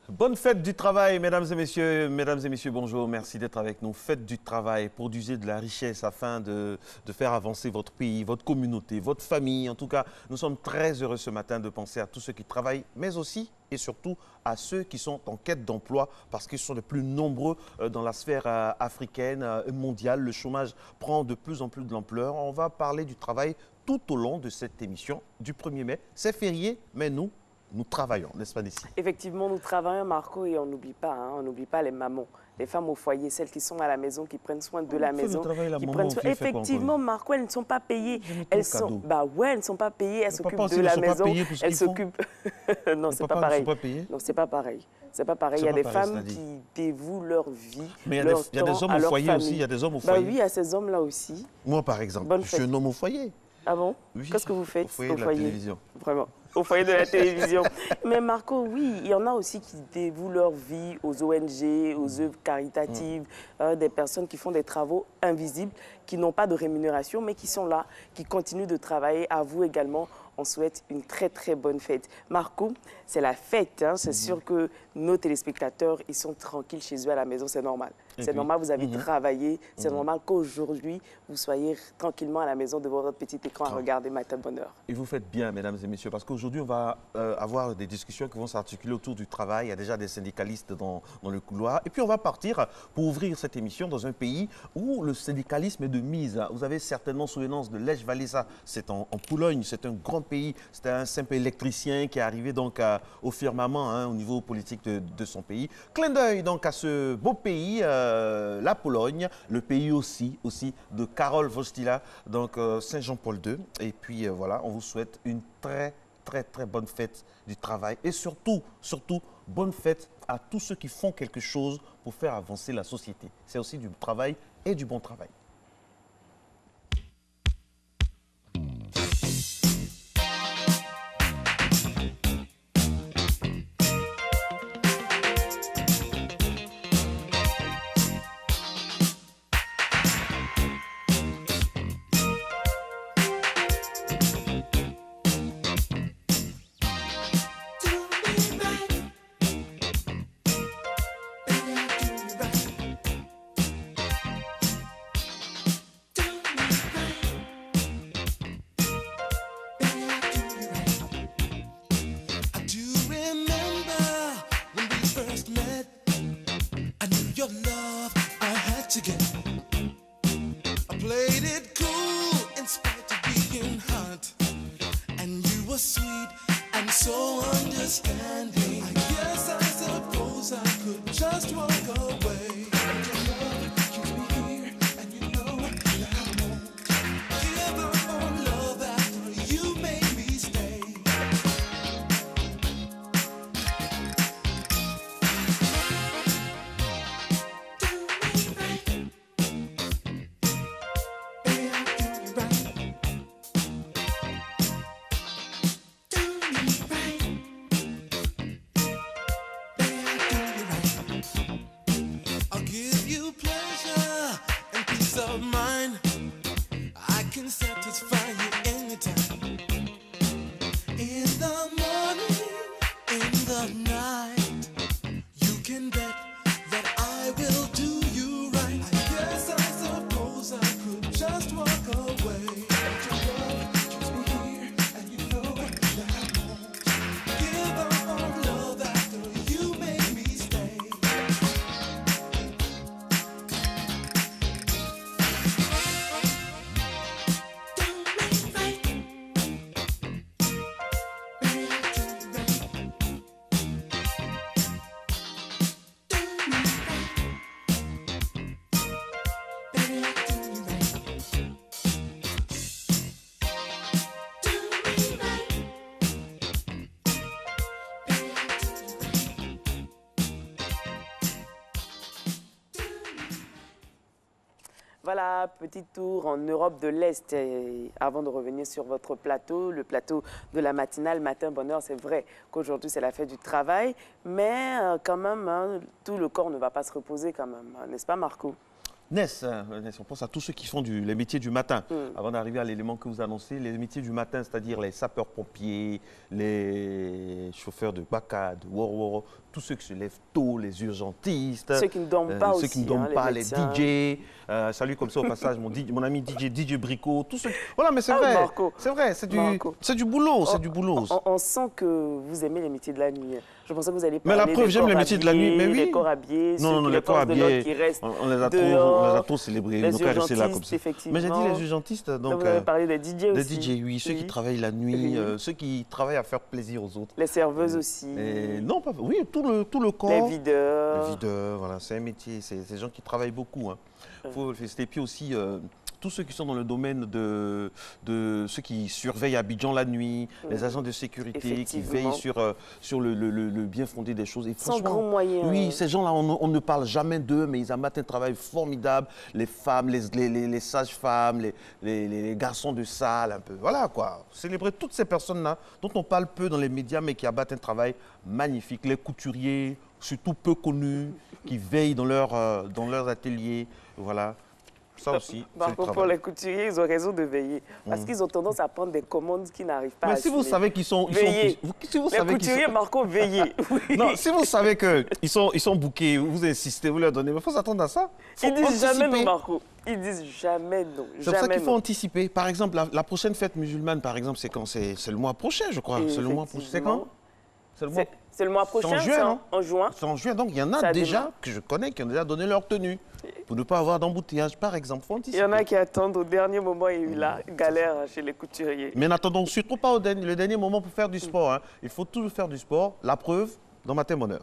Bonne fête du travail, mesdames et messieurs. Mesdames et messieurs, bonjour. Merci d'être avec nous. Fête du travail, produisez de la richesse afin de faire avancer votre pays, votre communauté, votre famille. En tout cas, nous sommes très heureux ce matin de penser à tous ceux qui travaillent, mais aussi et surtout à ceux qui sont en quête d'emploi parce qu'ils sont les plus nombreux dans la sphère africaine et mondiale. Le chômage prend de plus en plus de l'ampleur. On va parler du travail tout au long de cette émission du 1er mai. C'est férié, mais nous travaillons, n'est-ce pas, Nessie? Effectivement, nous travaillons, Marco, et on n'oublie pas, on n'oublie pas les mamans, les femmes au foyer, celles qui sont à la maison, qui prennent soin de la maison. Effectivement, Marco, elles ne sont pas payées. Elles sont, elles ne sont pas payées, elles s'occupent de la maison, elles s'occupent. Non, c'est pas pareil. Non, c'est pas pareil. C'est pas pareil. Il y a des femmes qui dévouent leur vie. Mais il y a des hommes au foyer aussi. Il y a des hommes au foyer. Oui, il y a ces hommes-là aussi. Moi, par exemple, je suis un homme au foyer. Ah bon? Oui. Qu'est-ce que vous faites au foyer de la télévision? Vraiment, au foyer de la télévision. Mais Marco, oui, il y en a aussi qui dévouent leur vie aux ONG, aux œuvres caritatives, des personnes qui font des travaux invisibles, qui n'ont pas de rémunération, mais qui sont là, qui continuent de travailler. À vous également, on souhaite une très très bonne fête. Marco, c'est la fête, c'est sûr que nos téléspectateurs, ils sont tranquilles chez eux à la maison, c'est normal. C'est normal, vous avez travaillé, c'est normal qu'aujourd'hui, vous soyez tranquillement à la maison devant votre petit écran à regarder Matin Bonheur. Et vous faites bien, mesdames et messieurs, parce qu'aujourd'hui, on va avoir des discussions qui vont s'articuler autour du travail. Il y a déjà des syndicalistes dans le couloir. Et puis, on va partir pour ouvrir cette émission dans un pays où le syndicalisme est de mise. Vous avez certainement souvenance de Lech Walesa, c'est en Pologne, c'est un grand pays, c'est un simple électricien qui est arrivé donc au firmament au niveau politique de son pays. Clin d'œil donc à ce beau pays, la Pologne, le pays aussi de Karol Wojtyła, donc Saint-Jean-Paul II. Et puis voilà, on vous souhaite une très bonne fête du travail et surtout bonne fête à tous ceux qui font quelque chose pour faire avancer la société. C'est aussi du travail et du bon travail. just walk away. But your love keeps me here, and you know that I won't give up on love after you made me stay. Voilà, petit tour en Europe de l'Est. Et avant de revenir sur votre plateau, le plateau de la matinale Matin Bonheur, c'est vrai qu'aujourd'hui c'est la fête du travail, mais quand même, hein, tout le corps ne va pas se reposer quand même, n'est-ce pas Marco? Ness, on pense à tous ceux qui font les métiers du matin. Avant d'arriver à l'élément que vous annoncez, les métiers du matin, c'est-à-dire les sapeurs-pompiers, les chauffeurs de bacade, tous ceux qui se lèvent tôt, les urgentistes. Ceux qui ne dorment pas aussi. Ceux qui ne dorment hein, pas, les les DJ. Salut comme ça au passage, mon ami DJ Brico. Tous ceux... Voilà, mais c'est vrai. Marco. C'est vrai, c'est du boulot. C'est du boulot. On sent que vous aimez les métiers de la nuit. Je pensais que vous allez mais parler la preuve, j'aime les métiers de la nuit. Mais oui. Les corps habillés, non, les corps habillés, on les a trop célébrés. Les rester là comme ça. Effectivement. Mais j'ai dit les urgentistes. Donc, vous avez parlé des DJ aussi. Des DJ, oui. Ceux qui travaillent la nuit, ceux qui travaillent à faire plaisir aux autres. Les serveuses aussi. Non, pas... Oui, tout le corps. Les videurs. Les videurs, voilà. C'est un métier. C'est des gens qui travaillent beaucoup. Il faut le féliciter. Et puis aussi... tous ceux qui sont dans le domaine de ceux qui surveillent Abidjan la nuit, les agents de sécurité qui veillent sur le bien fondé des choses. Et sans grands moyens. Oui, ces gens-là, on ne parle jamais d'eux, mais ils abattent un travail formidable. Les femmes, les sages-femmes, les garçons de salle, un peu. Voilà quoi. Célébrer toutes ces personnes-là dont on parle peu dans les médias, mais qui abattent un travail magnifique. Les couturiers, surtout peu connus, qui veillent dans leurs ateliers. Voilà. Ça aussi, pour les couturiers, ils ont raison de veiller. Parce qu'ils ont tendance à prendre des commandes qui n'arrivent pas à assumer. Mais si vous savez qu'ils sont... les couturiers, Marco, veillez. Oui. Non, si vous savez qu'ils sont bookés, vous insistez, vous leur donnez, il faut s'attendre à ça. Ils disent jamais non, Marco. Ils disent jamais non. C'est pour ça qu'il faut anticiper. Par exemple, la prochaine fête musulmane, par exemple, c'est quand? C'est le mois prochain, je crois. C'est le mois prochain. C'est quand? C'est le mois prochain, c'est en juin, non? En juin. C'est en juin, donc il y en a déjà que je connais qui ont déjà donné leur tenue pour ne pas avoir d'embouteillage, par exemple. Faut anticiper. Il y en a qui attendent au dernier moment et la galère chez les couturiers. Mais n'attendons surtout pas le dernier moment pour faire du sport. Hein. Il faut toujours faire du sport. La preuve, dans Matin Bonheur.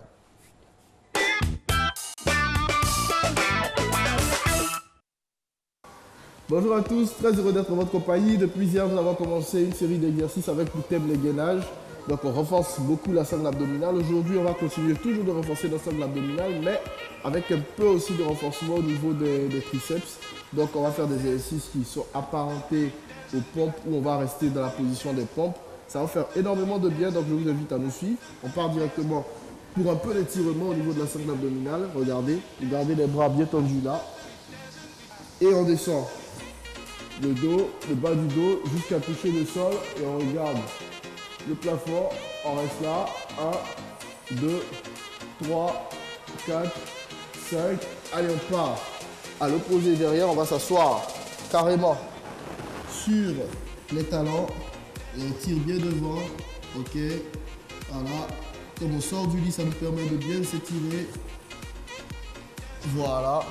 Bonjour à tous, très heureux d'être en votre compagnie. Depuis hier, nous avons commencé une série d'exercices avec le thème les gainages. Donc on renforce beaucoup la sangle abdominale. Aujourd'hui, on va continuer toujours de renforcer la sangle abdominale, mais avec un peu aussi de renforcement au niveau des triceps. Donc on va faire des exercices qui sont apparentés aux pompes où on va rester dans la position des pompes. Ça va faire énormément de bien, donc je vous invite à nous suivre. On part directement pour un peu d'étirement au niveau de la sangle abdominale. Regardez, gardez les bras bien tendus là. Et on descend le dos, le bas du dos jusqu'à toucher le sol et on regarde le plafond, on reste là, 1, 2, 3, 4, 5, allez on part à l'opposé derrière, on va s'asseoir carrément sur les talons et on tire bien devant, ok, voilà, comme on sort du lit ça nous permet de bien s'étirer, voilà,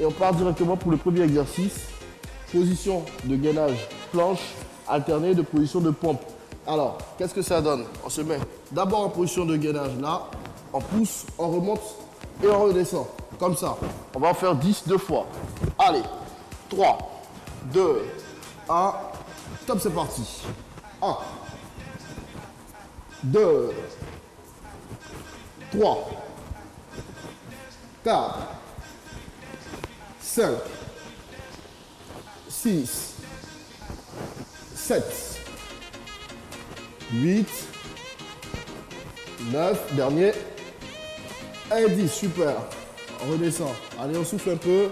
et on part directement pour le premier exercice, position de gainage planche alternée de position de pompe. Alors, qu'est-ce que ça donne? On se met d'abord en position de gainage là, on pousse, on remonte et on redescend. Comme ça. On va en faire 10 deux fois. Allez, 3, 2, 1, top, c'est parti. 1, 2, 3, 4, 5, 6, 7, 8, 9, dernier, et 10, super. On redescend. Allez, on souffle un peu,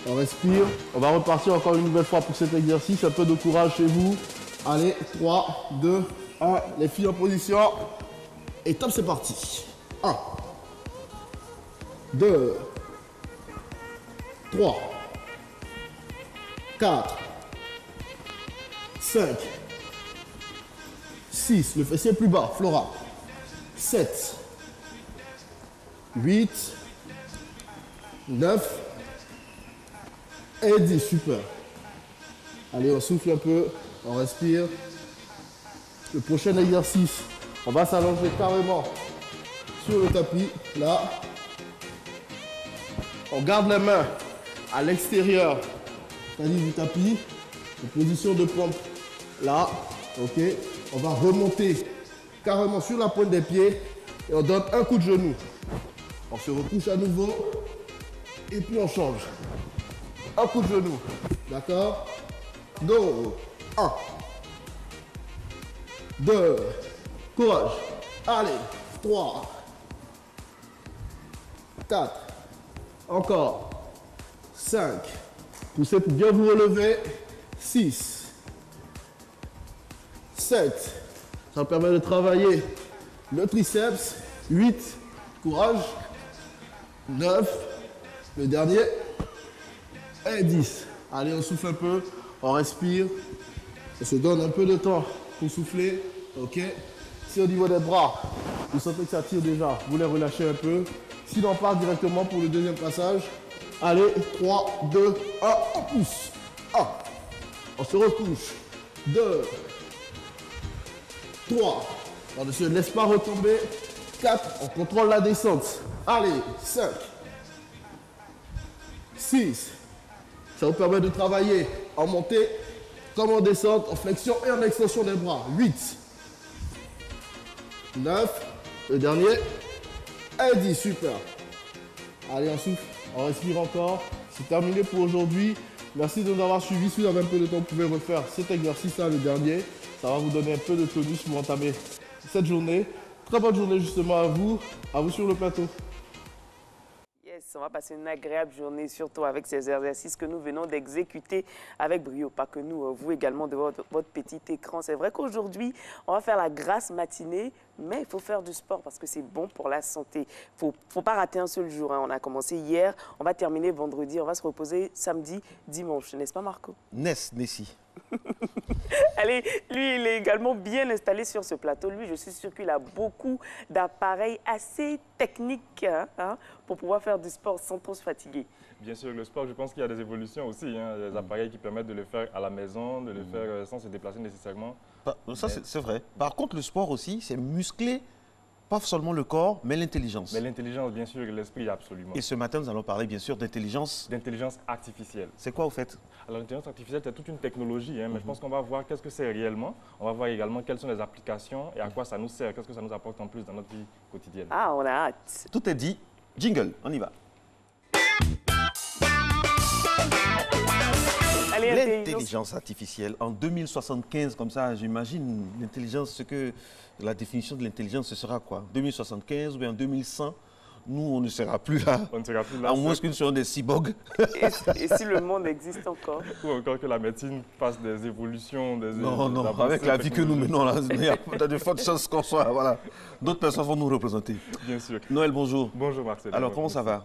on respire. On va repartir encore une nouvelle fois pour cet exercice. Un peu de courage chez vous. Allez, 3, 2, 1. Les filles en position. Et top, c'est parti. 1, 2, 3, 4, 5, 6, le fessier plus bas, Flora, 7, 8, 9 et 10, super. Allez, on souffle un peu, on respire. Le prochain exercice, on va s'allonger carrément sur le tapis, là. On garde les mains à l'extérieur, c'est-à-dire du tapis, en position de pompe, là, ok. On va remonter carrément sur la pointe des pieds et on donne un coup de genou. On se recouche à nouveau et puis on change. Un coup de genou, d'accord? Go, 1, 2, courage, allez, 3, 4, encore, 5, poussez pour bien vous relever, 6, 7, ça permet de travailler le triceps, 8, courage, 9, le dernier, et 10. Allez, on souffle un peu, on respire, on se donne un peu de temps pour souffler, ok. Si au niveau des bras, vous sentez que ça tire déjà, vous les relâchez un peu. Sinon, on part directement pour le deuxième passage. Allez, 3, 2, 1, on pousse. 1, on se recouche. 2, 3, on ne se laisse pas retomber. 4, on contrôle la descente. Allez, 5, 6, ça vous permet de travailler en montée, comme en descente, en flexion et en extension des bras. 8, 9, le dernier, et 10, super. Allez, on souffle, on respire encore. C'est terminé pour aujourd'hui. Merci de nous avoir suivis. Si vous avez un peu de temps, vous pouvez refaire cet exercice-là, le dernier. Ça va vous donner un peu de tonus pour entamer cette journée. Très bonne journée justement à vous sur le plateau. Yes, on va passer une agréable journée, surtout avec ces exercices que nous venons d'exécuter avec brio. Pas que nous, vous également de votre petit écran. C'est vrai qu'aujourd'hui, on va faire la grasse matinée, mais il faut faire du sport parce que c'est bon pour la santé. Il ne faut pas rater un seul jour, hein. On a commencé hier, on va terminer vendredi, on va se reposer samedi, dimanche. N'est-ce pas, Marco? Nessie. Allez, lui, il est également bien installé sur ce plateau. Lui, je suis sûr qu'il a beaucoup d'appareils assez techniques pour pouvoir faire du sport sans trop se fatiguer. Bien sûr, le sport, je pense qu'il y a des évolutions aussi. Hein. Des appareils qui permettent de le faire à la maison, de le faire sans se déplacer nécessairement. Ça, c'est vrai. Par contre, le sport aussi, c'est muscler pas seulement le corps, mais l'intelligence. Mais l'intelligence, bien sûr, et l'esprit, absolument. Et ce matin, nous allons parler, bien sûr, d'intelligence. D'intelligence artificielle. C'est quoi, au fait? Alors, l'intelligence artificielle, c'est toute une technologie, hein, mais je pense qu'on va voir qu'est-ce que c'est réellement. On va voir également quelles sont les applications et à quoi ça nous sert, qu'est-ce que ça nous apporte en plus dans notre vie quotidienne. Ah, on a hâte. Tout est dit. Jingle, on y va. L'intelligence artificielle. En 2075, comme ça, j'imagine l'intelligence, la définition de l'intelligence, ce sera quoi? 2075 ou bien en 2100, nous, on ne sera plus là. On ne sera plus là. À moins que nous soyons des cyborgs. Et si le monde existe encore? Ou encore que la médecine fasse des évolutions, Non, avec la vie que nous menons là, il y a de fortes chances qu'on soit, voilà. D'autres personnes vont nous représenter. Bien sûr. Noël, bonjour. Bonjour Marcel. Alors, comment ça va?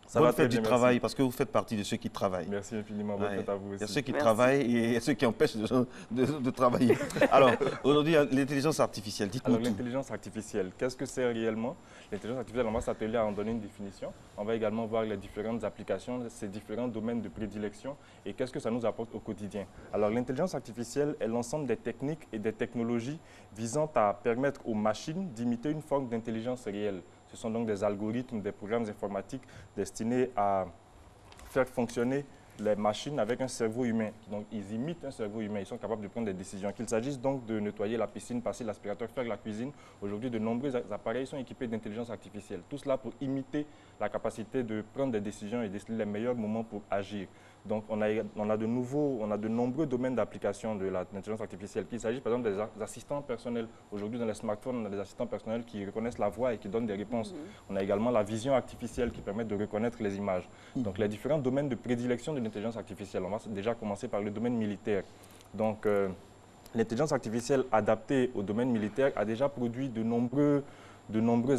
Ça va très fête bien, du travail, merci. parce que vous faites partie de ceux qui travaillent. Merci infiniment, bonne fête à vous aussi. Il y a ceux qui Merci. travaillent et il y a ceux qui empêchent les gens de travailler. Alors, aujourd'hui, l'intelligence artificielle, dites-nous Alors, tout. l'intelligence artificielle, qu'est-ce que c'est réellement? L'intelligence artificielle, on va s'atteler à en donner une définition. On va également voir les différentes applications, ces différents domaines de prédilection et qu'est-ce que ça nous apporte au quotidien. Alors, l'intelligence artificielle est l'ensemble des techniques et des technologies visant à permettre aux machines d'imiter une forme d'intelligence réelle. Ce sont donc des algorithmes, des programmes informatiques destinés à faire fonctionner les machines avec un cerveau humain. Donc, ils imitent un cerveau humain, ils sont capables de prendre des décisions. Qu'il s'agisse donc de nettoyer la piscine, passer l'aspirateur, faire la cuisine. Aujourd'hui, de nombreux appareils sont équipés d'intelligence artificielle. Tout cela pour imiter la capacité de prendre des décisions et décider les meilleurs moments pour agir. Donc, on a de nombreux domaines d'application de l'intelligence artificielle. Qu'il s'agisse par exemple des assistants personnels. Aujourd'hui, dans les smartphones, on a des assistants personnels qui reconnaissent la voix et qui donnent des réponses. On a également la vision artificielle qui permet de reconnaître les images. Donc, les différents domaines de prédilection de l'intelligence artificielle. On va déjà commencer par le domaine militaire. Donc, l'intelligence artificielle adaptée au domaine militaire a déjà produit de nombreux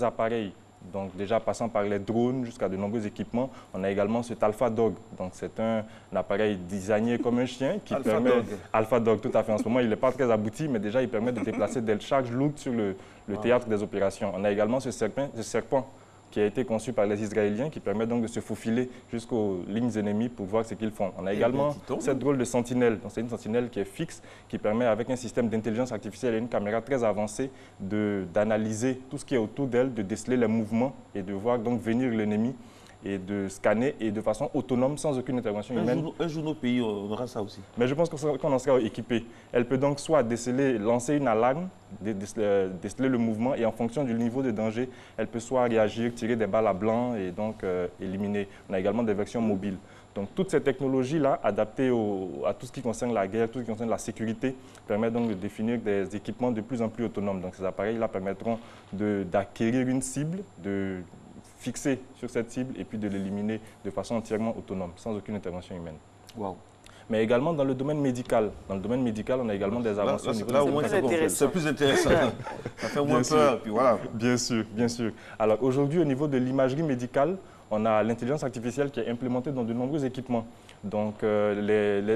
appareils Donc déjà passant par les drones jusqu'à de nombreux équipements, on a également cet Alpha Dog. Donc c'est un appareil designé comme un chien qui Alpha permet... Dog. Alpha Dog, tout à fait. En ce moment, il n'est pas très abouti, mais déjà il permet de déplacer des charges lourdes sur le théâtre des opérations. On a également ce serpent qui a été conçu par les Israéliens, qui permet donc de se faufiler jusqu'aux lignes ennemies pour voir ce qu'ils font. On a également cette drôle de sentinelle. C'est une sentinelle qui est fixe, qui permet, avec un système d'intelligence artificielle et une caméra très avancée, d'analyser tout ce qui est autour d'elle, de déceler les mouvements et de voir donc venir l'ennemi et de scanner et de façon autonome, sans aucune intervention humaine. Un jour, nos pays, on aura ça aussi. Mais je pense qu'on en sera équipé. Elle peut donc soit déceler, lancer une alarme, déceler le mouvement, et en fonction du niveau de danger, elle peut soit réagir, tirer des balles à blanc et donc éliminer. On a également des versions mobiles. Donc toutes ces technologies-là, adaptées à tout ce qui concerne la guerre, tout ce qui concerne la sécurité, permettent donc de définir des équipements de plus en plus autonomes. Donc ces appareils-là permettront d'acquérir une cible, de fixer sur cette cible et puis de l'éliminer de façon entièrement autonome, sans aucune intervention humaine. Wow. Mais également dans le domaine médical. Dans le domaine médical, on a également des avancées. Là, au moins, c'est plus intéressant. Ça fait moins peur, puis voilà. Bien sûr, bien sûr. Alors aujourd'hui, au niveau de l'imagerie médicale, on a l'intelligence artificielle qui est implémentée dans de nombreux équipements. Donc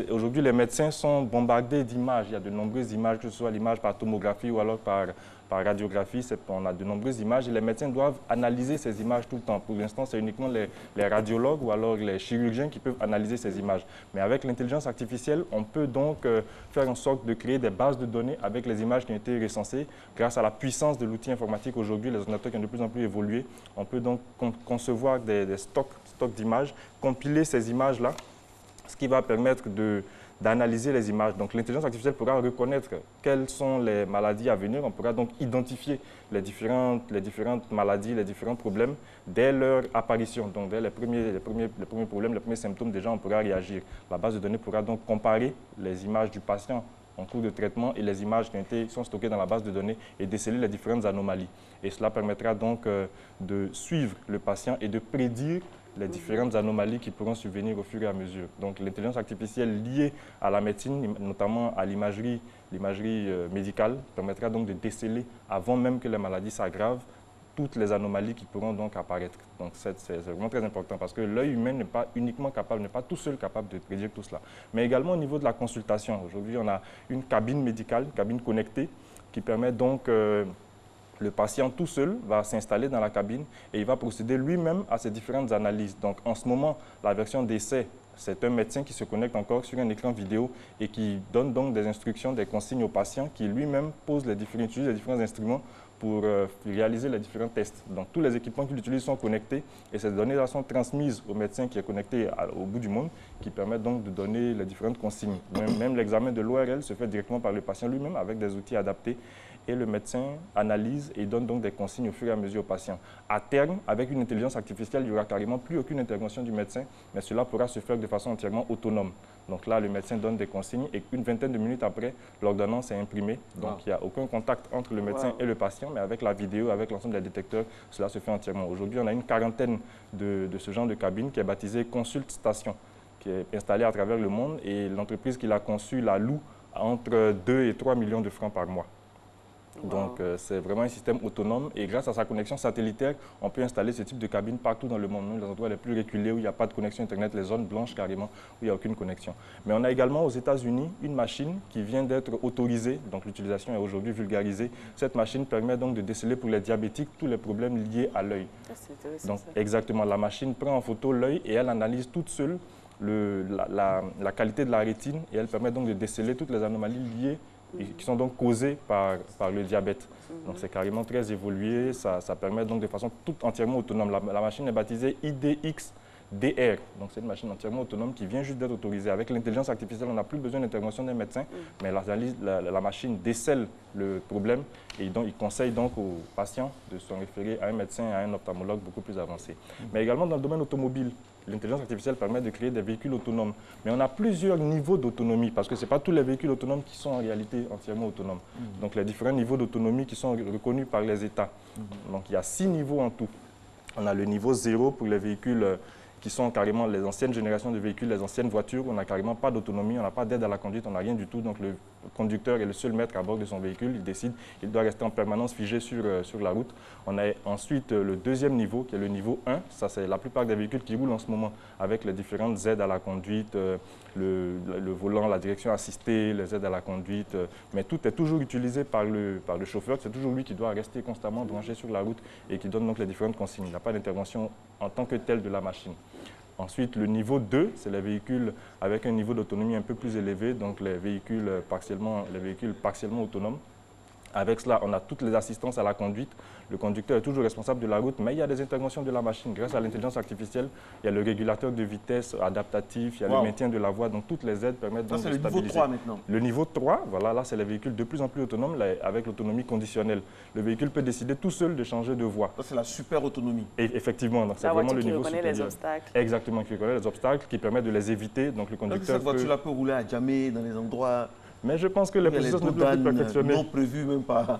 aujourd'hui, les médecins sont bombardés d'images. Il y a de nombreuses images, que ce soit l'image par tomographie ou alors par radiographie. On a de nombreuses images et les médecins doivent analyser ces images tout le temps. Pour l'instant, c'est uniquement les radiologues ou alors les chirurgiens qui peuvent analyser ces images. Mais avec l'intelligence artificielle, on peut donc faire en sorte de créer des bases de données avec les images qui ont été recensées. Grâce à la puissance de l'outil informatique aujourd'hui, les ordinateurs qui ont de plus en plus évolué, on peut donc concevoir des stocks d'images, compiler ces images-là, ce qui va permettre d'analyser les images. Donc l'intelligence artificielle pourra reconnaître quelles sont les maladies à venir. On pourra donc identifier les différentes maladies, les différents problèmes dès leur apparition. Donc dès les premiers problèmes, les premiers symptômes, déjà on pourra réagir. La base de données pourra donc comparer les images du patient en cours de traitement et les images qui sont stockées dans la base de données et déceler les différentes anomalies. Et cela permettra donc de suivre le patient et de prédire les différentes anomalies qui pourront survenir au fur et à mesure. Donc l'intelligence artificielle liée à la médecine, notamment à l'imagerie médicale, permettra donc de déceler, avant même que les maladies s'aggravent, toutes les anomalies qui pourront donc apparaître. Donc c'est vraiment très important parce que l'œil humain n'est pas uniquement capable, n'est pas tout seul capable de prédire tout cela. Mais également au niveau de la consultation. Aujourd'hui, on a une cabine médicale, une cabine connectée, qui permet donc le patient tout seul va s'installer dans la cabine et il va procéder lui-même à ces différentes analyses. Donc en ce moment, la version d'essai, c'est un médecin qui se connecte encore sur un écran vidéo et qui donne donc des instructions, des consignes au patient, qui lui-même utilise les différents instruments pour réaliser les différents tests. Donc tous les équipements qu'il utilise sont connectés et ces données-là sont transmises au médecin qui est connecté au bout du monde, qui permet donc de donner les différentes consignes. Même l'examen de l'ORL se fait directement par le patient lui-même avec des outils adaptés. Et le médecin analyse et donne donc des consignes au fur et à mesure au patient. À terme, avec une intelligence artificielle, il n'y aura carrément plus aucune intervention du médecin, mais cela pourra se faire de façon entièrement autonome. Donc là, le médecin donne des consignes et une vingtaine de minutes après, l'ordonnance est imprimée. Donc il n'y a aucun contact entre le médecin et le patient, mais avec la vidéo, avec l'ensemble des détecteurs, cela se fait entièrement. Aujourd'hui, on a une quarantaine de ce genre de cabine qui est baptisée Consult Station, qui est installée à travers le monde et l'entreprise qui l'a conçue la loue entre 2 et 3 millions de francs par mois. Donc, c'est vraiment un système autonome et grâce à sa connexion satellitaire, on peut installer ce type de cabine partout dans le monde. Nous, les endroits les plus reculés où il n'y a pas de connexion Internet, les zones blanches carrément, où il n'y a aucune connexion. Mais on a également aux États-Unis une machine qui vient d'être autorisée, donc l'utilisation est aujourd'hui vulgarisée. Cette machine permet donc de déceler pour les diabétiques tous les problèmes liés à l'œil. Donc, exactement, la machine prend en photo l'œil et elle analyse toute seule la qualité de la rétine et elle permet donc de déceler toutes les anomalies liées et qui sont donc causées par le diabète. Donc c'est carrément très évolué, ça permet donc de façon toute entièrement autonome. La machine est baptisée IDX-DR, donc c'est une machine entièrement autonome qui vient juste d'être autorisée. Avec l'intelligence artificielle, on n'a plus besoin d'intervention d'un médecin, mais la machine décèle le problème et donc il conseille donc aux patients de se référer à un médecin, à un ophtalmologue beaucoup plus avancé. Mais également dans le domaine automobile, l'intelligence artificielle permet de créer des véhicules autonomes. Mais on a plusieurs niveaux d'autonomie parce que ce n'est pas tous les véhicules autonomes qui sont en réalité entièrement autonomes. Donc les différents niveaux d'autonomie qui sont reconnus par les États. Donc il y a 6 niveaux en tout. On a le niveau 0 pour les véhicules qui sont carrément les anciennes générations de véhicules, les anciennes voitures. On n'a carrément pas d'autonomie, on n'a pas d'aide à la conduite, on n'a rien du tout. Donc le conducteur est le seul maître à bord de son véhicule. Il décide, il doit rester en permanence figé sur la route. On a ensuite le deuxième niveau, qui est le niveau 1. Ça, c'est la plupart des véhicules qui roulent en ce moment avec les différentes aides à la conduite, le volant, la direction assistée, les aides à la conduite. Mais tout est toujours utilisé par le chauffeur. C'est toujours lui qui doit rester constamment branché sur la route et qui donne donc les différentes consignes. Il n'y a pas d'intervention en tant que telle de la machine. Ensuite, le niveau 2, c'est les véhicules avec un niveau d'autonomie un peu plus élevé, donc les véhicules partiellement autonomes. Avec cela, on a toutes les assistances à la conduite. Le conducteur est toujours responsable de la route, mais il y a des interventions de la machine. Grâce à l'intelligence artificielle, il y a le régulateur de vitesse adaptatif, il y a le maintien de la voie. Donc toutes les aides permettent donc de stabiliser. C'est le niveau 3 maintenant. Le niveau 3, voilà, là c'est les véhicules de plus en plus autonomes là, avec l'autonomie conditionnelle. Le véhicule peut décider tout seul de changer de voie. Ça c'est la super autonomie. Et effectivement, c'est vraiment le niveau supérieur. Les obstacles. Exactement, qui reconnaît les obstacles, qui permet de les éviter. Donc le conducteur cette voiture-là peut rouler à jamais dans les endroits... Mais je pense que les processus ne peuvent plus perfectionner. Non prévus même par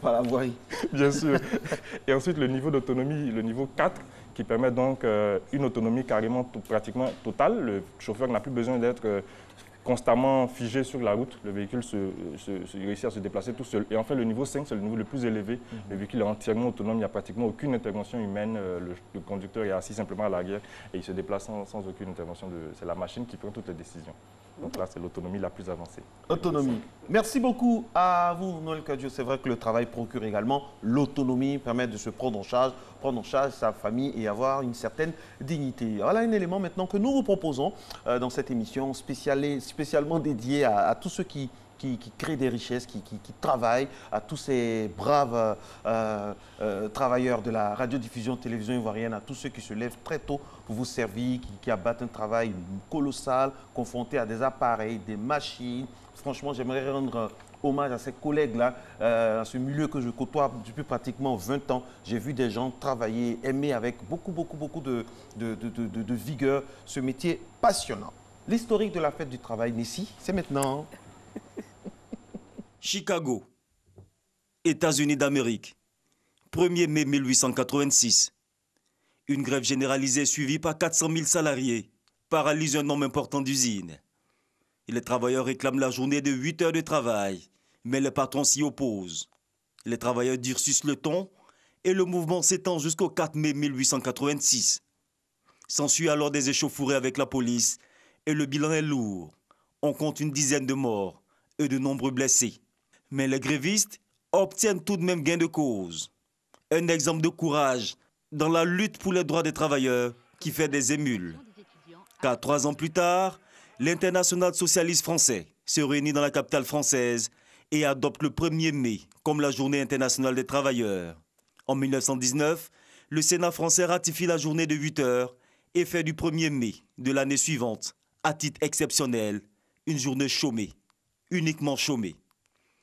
la voirie. Bien sûr. Et ensuite, le niveau d'autonomie, le niveau 4, qui permet donc une autonomie carrément pratiquement totale. Le chauffeur n'a plus besoin d'être constamment figé sur la route. Le véhicule réussit à se déplacer tout seul. Et enfin, le niveau 5, c'est le niveau le plus élevé. Le véhicule est entièrement autonome, il n'y a pratiquement aucune intervention humaine. Le conducteur est assis simplement à l'arrière et il se déplace sans aucune intervention. C'est la machine qui prend toutes les décisions. Donc là, c'est l'autonomie la plus avancée. Autonomie. Merci beaucoup à vous, Noël Kadiou. C'est vrai que le travail procure également l'autonomie, permet de se prendre en charge sa famille et avoir une certaine dignité. Voilà un élément maintenant que nous vous proposons dans cette émission spécialement dédiée à tous ceux qui créent des richesses, qui travaillent, à tous ces braves travailleurs de la radiodiffusion, télévision ivoirienne, à tous ceux qui se lèvent très tôt pour vous servir, qui abattent un travail colossal, confrontés à des appareils, des machines. Franchement, j'aimerais rendre hommage à ces collègues-là, à ce milieu que je côtoie depuis pratiquement 20 ans. J'ai vu des gens travailler, aimer avec beaucoup de vigueur ce métier passionnant. L'historique de la fête du travail, Nessie, c'est maintenant. Chicago, États-Unis d'Amérique, 1er mai 1886. Une grève généralisée suivie par 400 000 salariés paralyse un nombre important d'usines. Les travailleurs réclament la journée de 8 heures de travail, mais les patrons s'y opposent. Les travailleurs durcissent le ton et le mouvement s'étend jusqu'au 4 mai 1886. S'ensuit alors des échauffourées avec la police et le bilan est lourd. On compte une dizaine de morts et de nombreux blessés. Mais les grévistes obtiennent tout de même gain de cause. Un exemple de courage dans la lutte pour les droits des travailleurs qui fait des émules. Car 3 ans plus tard, l'Internationale socialiste français se réunit dans la capitale française et adopte le 1er mai comme la journée internationale des travailleurs. En 1919, le Sénat français ratifie la journée de 8 heures et fait du 1er mai de l'année suivante, à titre exceptionnel, une journée chômée, uniquement chômée.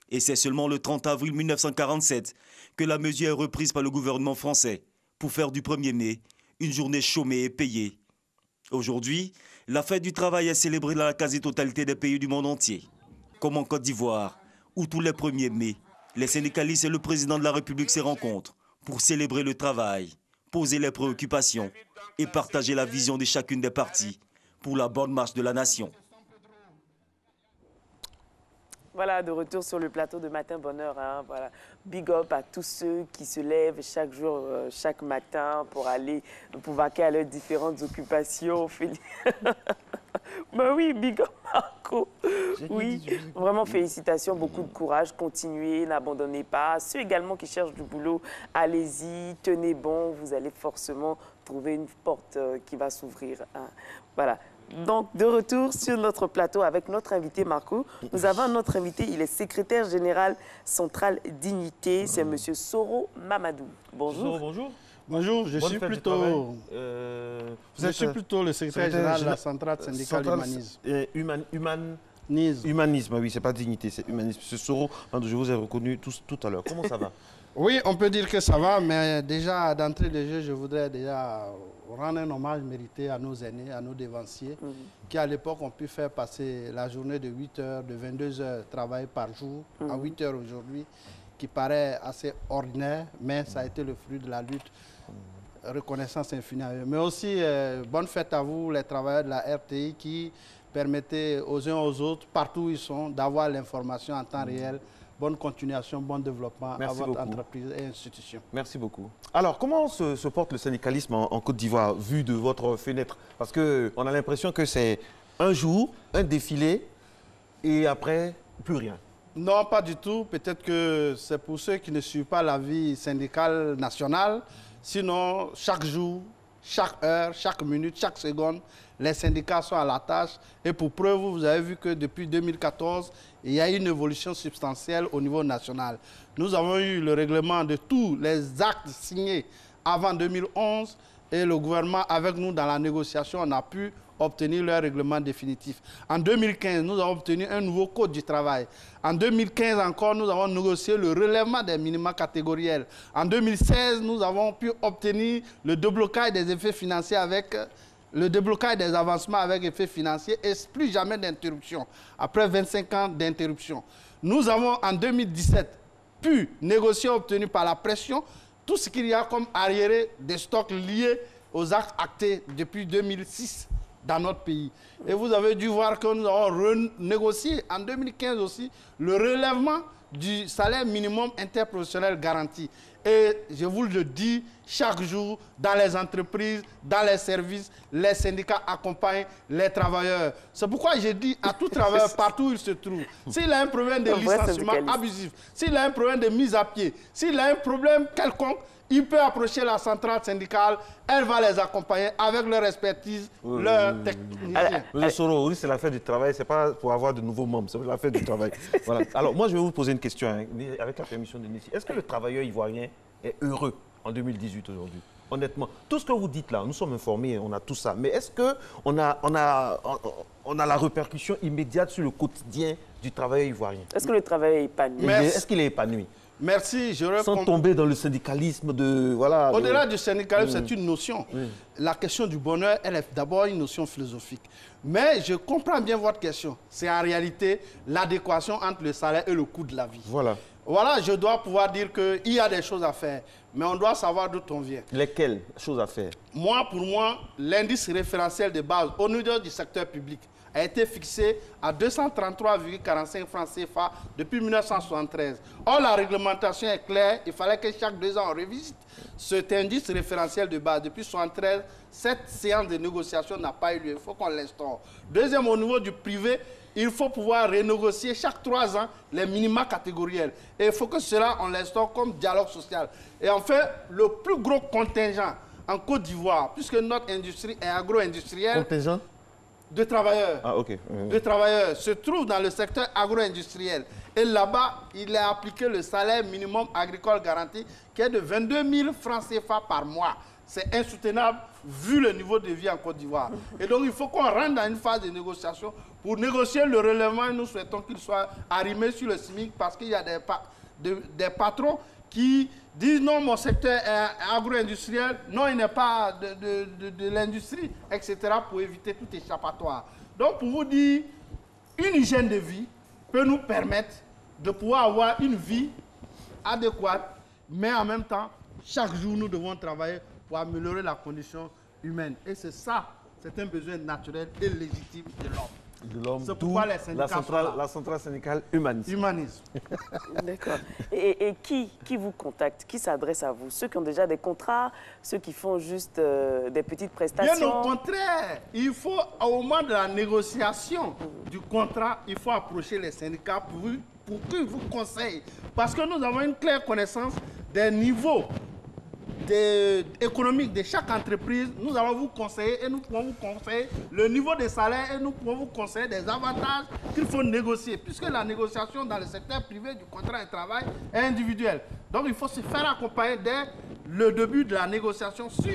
Et c'est seulement le 30 avril 1947 que la mesure est reprise par le gouvernement français pour faire du 1er mai une journée chômée et payée. Aujourd'hui, la fête du travail est célébrée dans la quasi-totalité des pays du monde entier, comme en Côte d'Ivoire, où tous les 1er mai, les syndicalistes et le président de la République se rencontrent pour célébrer le travail, poser les préoccupations et partager la vision de chacune des parties pour la bonne marche de la nation. Voilà, de retour sur le plateau de Matin Bonheur. Hein, voilà. Big up à tous ceux qui se lèvent chaque jour, chaque matin pour vaquer à leurs différentes occupations. Ben oui, big up Marco. Oui, vraiment félicitations, beaucoup de courage, continuez, n'abandonnez pas. Ceux également qui cherchent du boulot, allez-y, tenez bon, vous allez forcément trouver une porte qui va s'ouvrir. Hein. Voilà. Donc, de retour sur notre plateau avec notre invité Marco. Nous avons notre invité, il est secrétaire général central Dignité, c'est M. Soro Mamadou. Bonjour. Bonjour. Bonjour, je suis plutôt le secrétaire général de la centrale syndicale Humanisme. Humanisme, oui, c'est pas Dignité, c'est Humanisme. M. Soro, je vous ai reconnu tout à l'heure. Comment ça va? Oui, on peut dire que ça va, mais déjà, d'entrée de jeu, je voudrais déjà rendre un hommage mérité à nos aînés, à nos dévanciers, qui à l'époque ont pu faire passer la journée de 8 heures, de 22 heures de travail par jour, à 8 heures aujourd'hui, qui paraît assez ordinaire, mais ça a été le fruit de la lutte reconnaissance infinie à eux. Mais aussi, bonne fête à vous, les travailleurs de la RTI, qui permettez aux uns aux autres, partout où ils sont, d'avoir l'information en temps réel. Bonne continuation, bon développement Merci à votre beaucoup. entreprise et institution. Merci beaucoup. Alors, comment se porte le syndicalisme en Côte d'Ivoire, vu de votre fenêtre? Parce qu'on a l'impression que c'est un jour, un défilé, et après, plus rien. Non, pas du tout. Peut-être que c'est pour ceux qui ne suivent pas la vie syndicale nationale. Sinon, chaque jour, chaque heure, chaque minute, chaque seconde, les syndicats sont à la tâche. Et pour preuve, vous avez vu que depuis 2014, il y a eu une évolution substantielle au niveau national. Nous avons eu le règlement de tous les actes signés avant 2011 et le gouvernement, avec nous dans la négociation, on a pu obtenir leur règlement définitif. En 2015, nous avons obtenu un nouveau code du travail. En 2015 encore, nous avons négocié le relèvement des minima catégoriels. En 2016, nous avons pu obtenir le déblocage des effets financiers avec le déblocage des avancements avec effets financiers et plus jamais d'interruption, après 25 ans d'interruption. Nous avons en 2017 pu négocier, obtenu par la pression, tout ce qu'il y a comme arriéré des stocks liés aux actes actés depuis 2006 dans notre pays. Et vous avez dû voir que nous avons renégocié en 2015 aussi le relèvement du salaire minimum interprofessionnel garanti. Et je vous le dis, chaque jour, dans les entreprises, dans les services, les syndicats accompagnent les travailleurs. C'est pourquoi je dis à tout travailleur, partout où il se trouve, s'il a un problème de licenciement abusif, s'il a un problème de mise à pied, s'il a un problème quelconque, il peut approcher la centrale syndicale, elle va les accompagner avec leur expertise, leur technicien. Le Soro, oui, c'est la fête du travail, c'est pas pour avoir de nouveaux membres, c'est la fête du travail. Voilà. Alors, moi, je vais vous poser une question, hein, avec la permission de Nissi. Est-ce que le travailleur ivoirien est heureux en 2018 aujourd'hui? Honnêtement, tout ce que vous dites là, nous sommes informés, on a tout ça, mais est-ce qu'on a la répercussion immédiate sur le quotidien du travailleur ivoirien? Est-ce que le travail est épanoui? Est-ce qu'il est épanoui? Merci. Sans tomber dans le syndicalisme de... Voilà, au-delà du syndicalisme, c'est une notion. La question du bonheur, elle est d'abord une notion philosophique. Mais je comprends bien votre question. C'est en réalité l'adéquation entre le salaire et le coût de la vie. Voilà. Voilà, je dois pouvoir dire qu'il y a des choses à faire, mais on doit savoir d'où on vient. Lesquelles choses à faire? Moi, pour moi, l'indice référentiel de base au niveau du secteur public a été fixé à 233,45 francs CFA depuis 1973. Or, la réglementation est claire, il fallait que chaque 2 ans on revisite cet indice référentiel de base. Depuis 1973, cette séance de négociation n'a pas eu lieu, il faut qu'on l'instaure. Deuxième, au niveau du privé, il faut pouvoir renégocier chaque 3 ans les minima catégoriels. Et il faut que cela, on l'instaure comme dialogue social. Et enfin, le plus gros contingent en Côte d'Ivoire, puisque notre industrie est agro-industrielle, Contingent de travailleurs, Ah, ok. de travailleurs se trouve dans le secteur agro-industriel. Et là-bas, il est appliqué le salaire minimum agricole garanti qui est de 22 000 francs CFA par mois. C'est insoutenable vu le niveau de vie en Côte d'Ivoire. Et donc, il faut qu'on rentre dans une phase de négociation. Pour négocier le relèvement, nous souhaitons qu'il soit arrimé sur le SMIC parce qu'il y a des patrons qui disent non, mon secteur est agro-industriel, non, il n'est pas de l'industrie, etc., pour éviter tout échappatoire. Donc, pour vous dire, une hygiène de vie peut nous permettre de pouvoir avoir une vie adéquate, mais en même temps, chaque jour, nous devons travailler pour améliorer la condition humaine. Et c'est ça, c'est un besoin naturel et légitime de l'homme. C'est pourquoi les syndicats la centrale syndicale humaniste. Humanisme. D'accord. Et qui vous contacte? Qui s'adresse à vous? Ceux qui ont déjà des contrats? Ceux qui font juste des petites prestations? Bien au contraire, il faut, au moment de la négociation du contrat, il faut approcher les syndicats pour qu'ils vous conseillent. Parce que nous avons une claire connaissance des niveaux économiques de chaque entreprise. Nous allons vous conseiller et nous pouvons vous conseiller le niveau des salaires et nous pouvons vous conseiller des avantages qu'il faut négocier. Puisque la négociation dans le secteur privé du contrat de travail est individuelle. Donc il faut se faire accompagner dès le début de la négociation sur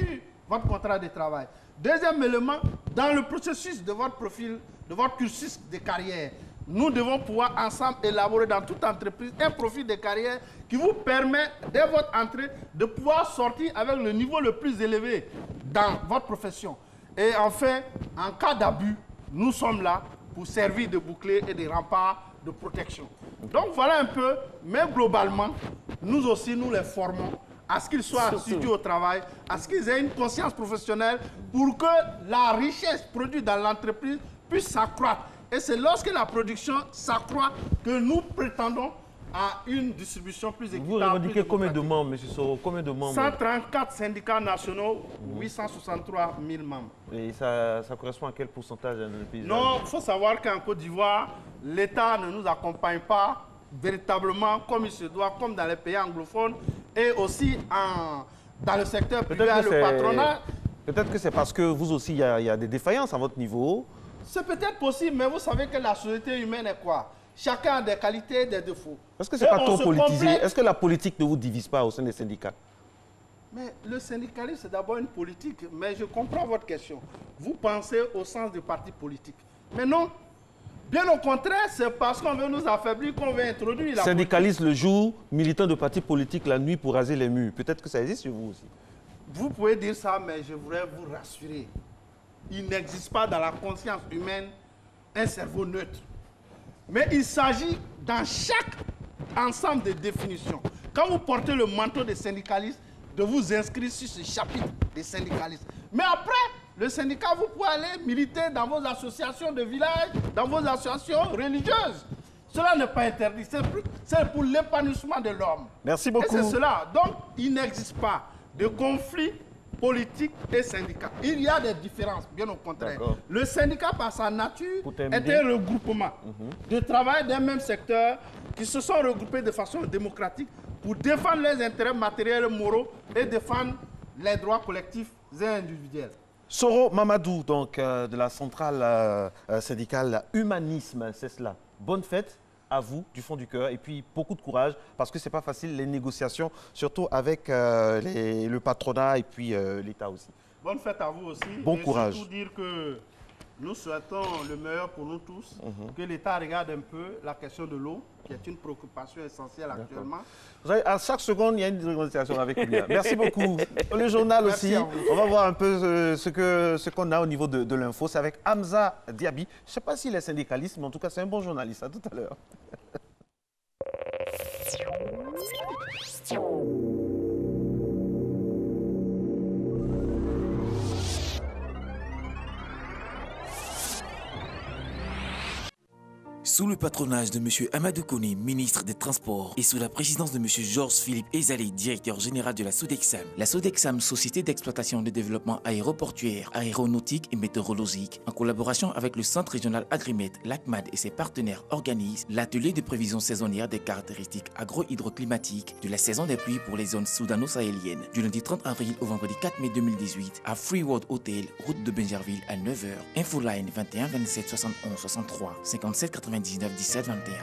votre contrat de travail. Deuxième élément, dans le processus de votre profil, de votre cursus de carrière, nous devons pouvoir ensemble élaborer dans toute entreprise un profil de carrière qui vous permet, dès votre entrée, de pouvoir sortir avec le niveau le plus élevé dans votre profession. Et enfin, en cas d'abus, nous sommes là pour servir de bouclier et de rempart de protection. Donc voilà un peu, mais globalement, nous aussi, nous les formons à ce qu'ils soient assidus au travail, à ce qu'ils aient une conscience professionnelle pour que la richesse produite dans l'entreprise puisse s'accroître. Et c'est lorsque la production s'accroît que nous prétendons à une distribution plus équitable. Vous revendiquez plus combien de démocratique. membres, M. Soro? Combien de membres? 134 syndicats nationaux, 863 000 membres. Et ça correspond à quel pourcentage dans le pays? Non, il faut savoir qu'en Côte d'Ivoire, l'État ne nous accompagne pas véritablement comme il se doit, comme dans les pays anglophones et aussi dans le secteur privé, le patronat. Peut-être que c'est parce que vous aussi, il y a des défaillances à votre niveau. C'est peut-être possible, mais vous savez que la société humaine est quoi? Chacun a des qualités et des défauts. Est-ce que c'est pas trop politisé? Est-ce que la politique ne vous divise pas au sein des syndicats? Mais le syndicalisme, c'est d'abord une politique. Mais je comprends votre question. Vous pensez au sens du parti politique. Mais non. Bien au contraire, c'est parce qu'on veut nous affaiblir qu'on veut introduire la Syndicaliste le jour, militant de parti politique la nuit pour raser les murs. Peut-être que ça existe chez vous aussi. Vous pouvez dire ça, mais je voudrais vous rassurer. Il n'existe pas dans la conscience humaine un cerveau neutre. Mais il s'agit dans chaque ensemble de définitions. Quand vous portez le manteau des syndicalistes, de vous inscrire sur ce chapitre des syndicalistes. Mais après, le syndicat, vous pouvez aller militer dans vos associations de village, dans vos associations religieuses. Cela n'est pas interdit. C'est pour l'épanouissement de l'homme. Merci beaucoup. Et c'est cela. Donc, il n'existe pas de conflit politique et syndicat. Il y a des différences, bien au contraire. Le syndicat, par sa nature, est un regroupement de travail d'un même secteur qui se sont regroupés de façon démocratique pour défendre les intérêts matériels et moraux et défendre les droits collectifs et individuels. Soro Mamadou, donc, de la centrale syndicale Humanisme, c'est cela. Bonne fête à vous, du fond du cœur, et puis beaucoup de courage, parce que ce n'est pas facile, les négociations, surtout avec le patronat et puis l'État aussi. Bonne fête à vous aussi. Bon courage. Surtout dire que nous souhaitons le meilleur pour nous tous, que l'État regarde un peu la question de l'eau, qui est une préoccupation essentielle actuellement. Vous savez, à chaque seconde, il y a une négociation avec lui. Merci beaucoup. Le journal aussi, on va voir un peu ce qu'on a au niveau de l'info. C'est avec Hamza Diaby. Je ne sais pas s'il est syndicaliste, mais en tout cas, c'est un bon journaliste. À tout à l'heure. Sous le patronage de M. Amadou Kone, ministre des Transports, et sous la présidence de M. Georges-Philippe Ezali, directeur général de la Sodexam, société d'exploitation de développement aéroportuaire, aéronautique et météorologique, en collaboration avec le Centre régional Agrimet, l'ACMAD et ses partenaires organisent l'atelier de prévision saisonnière des caractéristiques agro-hydroclimatiques de la saison des pluies pour les zones soudano-sahéliennes, du lundi 30 avril au vendredi 4 mai 2018 à Freeworld Hotel, route de Bingerville à 9h. Infoline 21 27 71 63 57 99 17 21.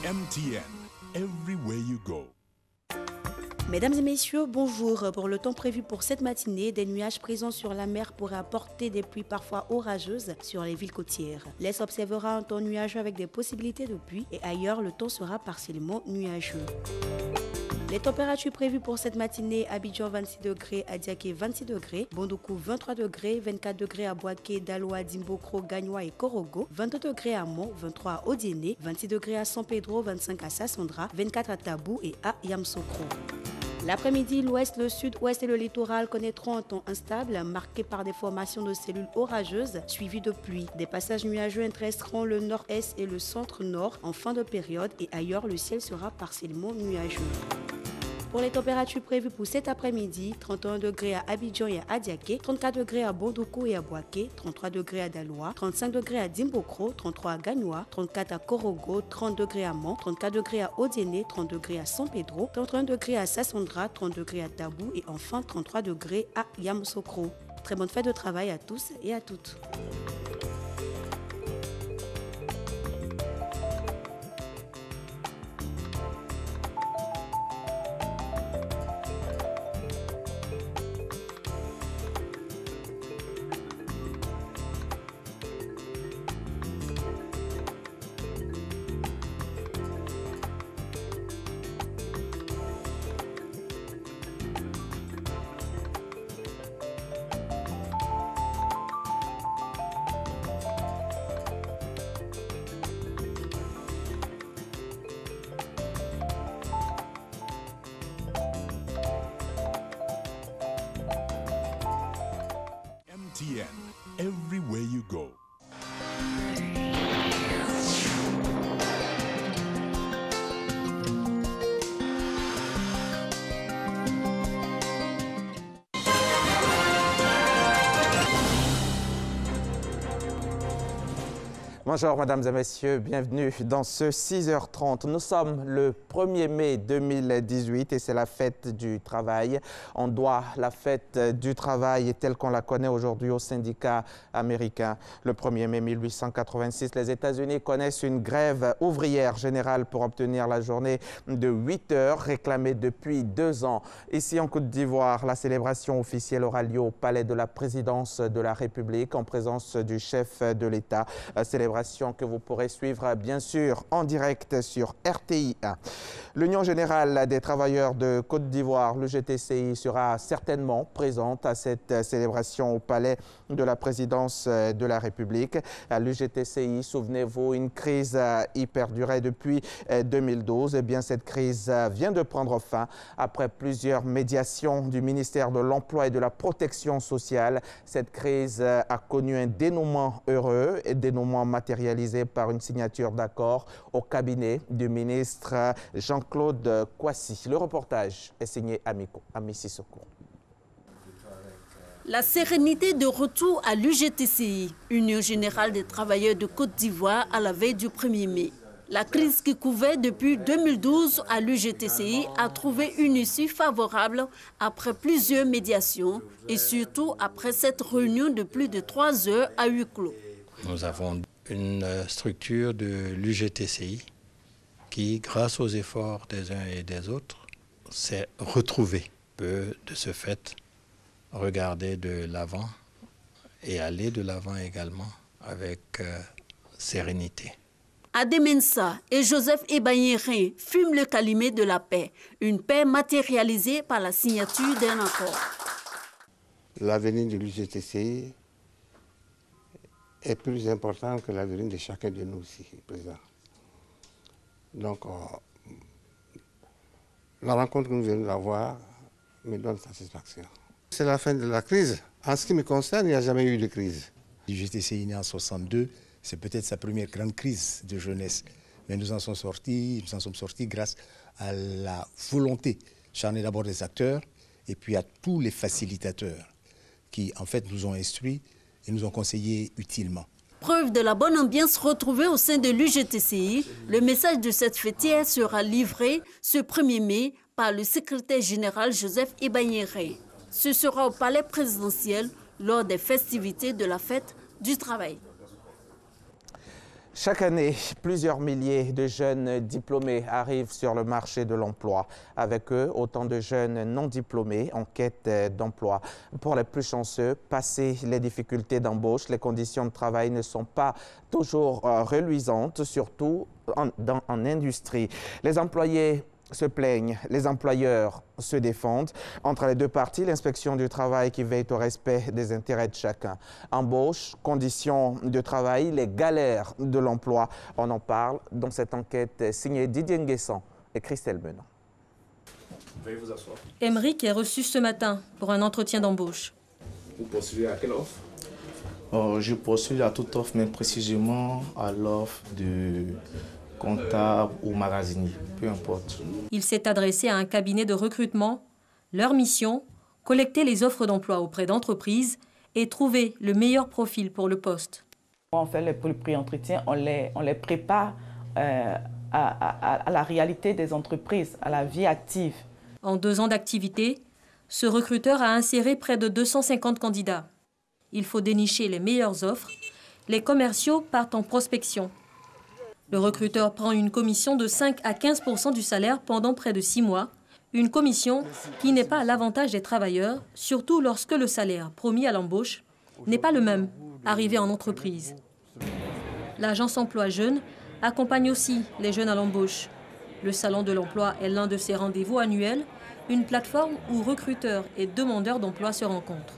MTN, everywhere you go. Mesdames et messieurs, bonjour. Pour le temps prévu pour cette matinée, des nuages présents sur la mer pourraient apporter des pluies parfois orageuses sur les villes côtières. L'Est observera un temps nuageux avec des possibilités de pluie et ailleurs, le temps sera partiellement nuageux. Les températures prévues pour cette matinée, Abidjan 26 degrés, Adiaké 26 degrés, Bondoukou 23 degrés, 24 degrés à Boaké, Daloa, Dimbokro, Gagnoa et Korogo, 22 degrés à Mont, 23 à Odiéné, 26 degrés à San Pedro, 25 à Sassandra, 24 à Tabou et à Yamsokro. L'après-midi, l'ouest, le sud-ouest et le littoral connaîtront un temps instable, marqué par des formations de cellules orageuses suivies de pluie. Des passages nuageux intéresseront le nord-est et le centre-nord en fin de période et ailleurs, le ciel sera partiellement nuageux. Pour les températures prévues pour cet après-midi, 31 degrés à Abidjan et à Adiaké, 34 degrés à Bondoukou et à Boaké, 33 degrés à Daloa, 35 degrés à Dimbokro, 33 à Gagnoa, 34 à Korogo, 30 degrés à Mont, 34 degrés à Odiéné, 30 degrés à San Pedro, 31 degrés à Sassandra, 30 degrés à Tabou et enfin 33 degrés à Yamoussoukro. Très bonne fête de travail à tous et à toutes. MTN, everywhere you go. Bonjour mesdames et messieurs, bienvenue dans ce 6h30. Nous sommes le 1er mai 2018 et c'est la fête du travail. On doit la fête du travail telle qu'on la connaît aujourd'hui au syndicat américain. Le 1er mai 1886, les États-Unis connaissent une grève ouvrière générale pour obtenir la journée de 8 heures réclamée depuis 2 ans. Ici en Côte d'Ivoire, la célébration officielle aura lieu au palais de la présidence de la République en présence du chef de l'État. Célébration que vous pourrez suivre bien sûr en direct sur RTI 1. L'Union générale des travailleurs de Côte d'Ivoire, l'UGTCI, sera certainement présente à cette célébration au palais de la présidence de la République. L'UGTCI, souvenez-vous, une crise y perdurait depuis 2012. Eh bien, cette crise vient de prendre fin après plusieurs médiations du ministère de l'Emploi et de la Protection sociale. Cette crise a connu un dénouement heureux et dénouement matérialisé par une signature d'accord au cabinet du ministre Jean-Claude Kouassi. Le reportage est signé Ami Sissoko. La sérénité de retour à l'UGTCI, Union générale des travailleurs de Côte d'Ivoire, à la veille du 1er mai. La crise qui couvait depuis 2012 à l'UGTCI a trouvé une issue favorable après plusieurs médiations et surtout après cette réunion de plus de 3 heures à huis clos. Nous avons une structure de l'UGTCI qui, grâce aux efforts des uns et des autres, s'est retrouvée. Peut de ce fait regarder de l'avant et aller de l'avant également avec sérénité. Ademensa et Joseph Ebanyéré fument le calumet de la paix, une paix matérialisée par la signature d'un accord. L'avenir de l'UGTCI est plus important que l'avenir de chacun de nous ici, Président. Donc, la rencontre que nous venons d'avoir me donne satisfaction. C'est la fin de la crise. En ce qui me concerne, il n'y a jamais eu de crise. L'UGTCI est né en 62, c'est peut-être sa première grande crise de jeunesse. Mais nous en sommes sortis grâce à la volonté charnée d'abord des acteurs et puis à tous les facilitateurs qui, en fait, nous ont instruits et nous ont conseillés utilement. Preuve de la bonne ambiance retrouvée au sein de l'UGTCI, le message de cette fêtière sera livré ce 1er mai par le secrétaire général Joseph Ebanyéré. Ce sera au palais présidentiel lors des festivités de la fête du travail. Chaque année, plusieurs milliers de jeunes diplômés arrivent sur le marché de l'emploi. Avec eux, autant de jeunes non diplômés en quête d'emploi. Pour les plus chanceux, passé les difficultés d'embauche, les conditions de travail ne sont pas toujours reluisantes, surtout en industrie. Les employés se plaignent, les employeurs se défendent. Entre les deux parties, l'inspection du travail qui veille au respect des intérêts de chacun. Embauche, conditions de travail, les galères de l'emploi. On en parle dans cette enquête signée Didier Nguessan et Christelle Menon. Veuillez vous asseoir. Emeric est reçu ce matin pour un entretien d'embauche. Vous postulez à quelle offre? Je postule à toute offre, mais précisément à l'offre de comptable ou magasinier, peu importe. Il s'est adressé à un cabinet de recrutement. Leur mission, collecter les offres d'emploi auprès d'entreprises et trouver le meilleur profil pour le poste. On fait les pré-entretiens, on les prépare à la réalité des entreprises, à la vie active. En 2 ans d'activité, ce recruteur a inséré près de 250 candidats. Il faut dénicher les meilleures offres. Les commerciaux partent en prospection. Le recruteur prend une commission de 5 à 15% du salaire pendant près de 6 mois. Une commission qui n'est pas à l'avantage des travailleurs, surtout lorsque le salaire promis à l'embauche n'est pas le même arrivé en entreprise. L'agence emploi jeunes accompagne aussi les jeunes à l'embauche. Le salon de l'emploi est l'un de ces rendez-vous annuels, une plateforme où recruteurs et demandeurs d'emploi se rencontrent.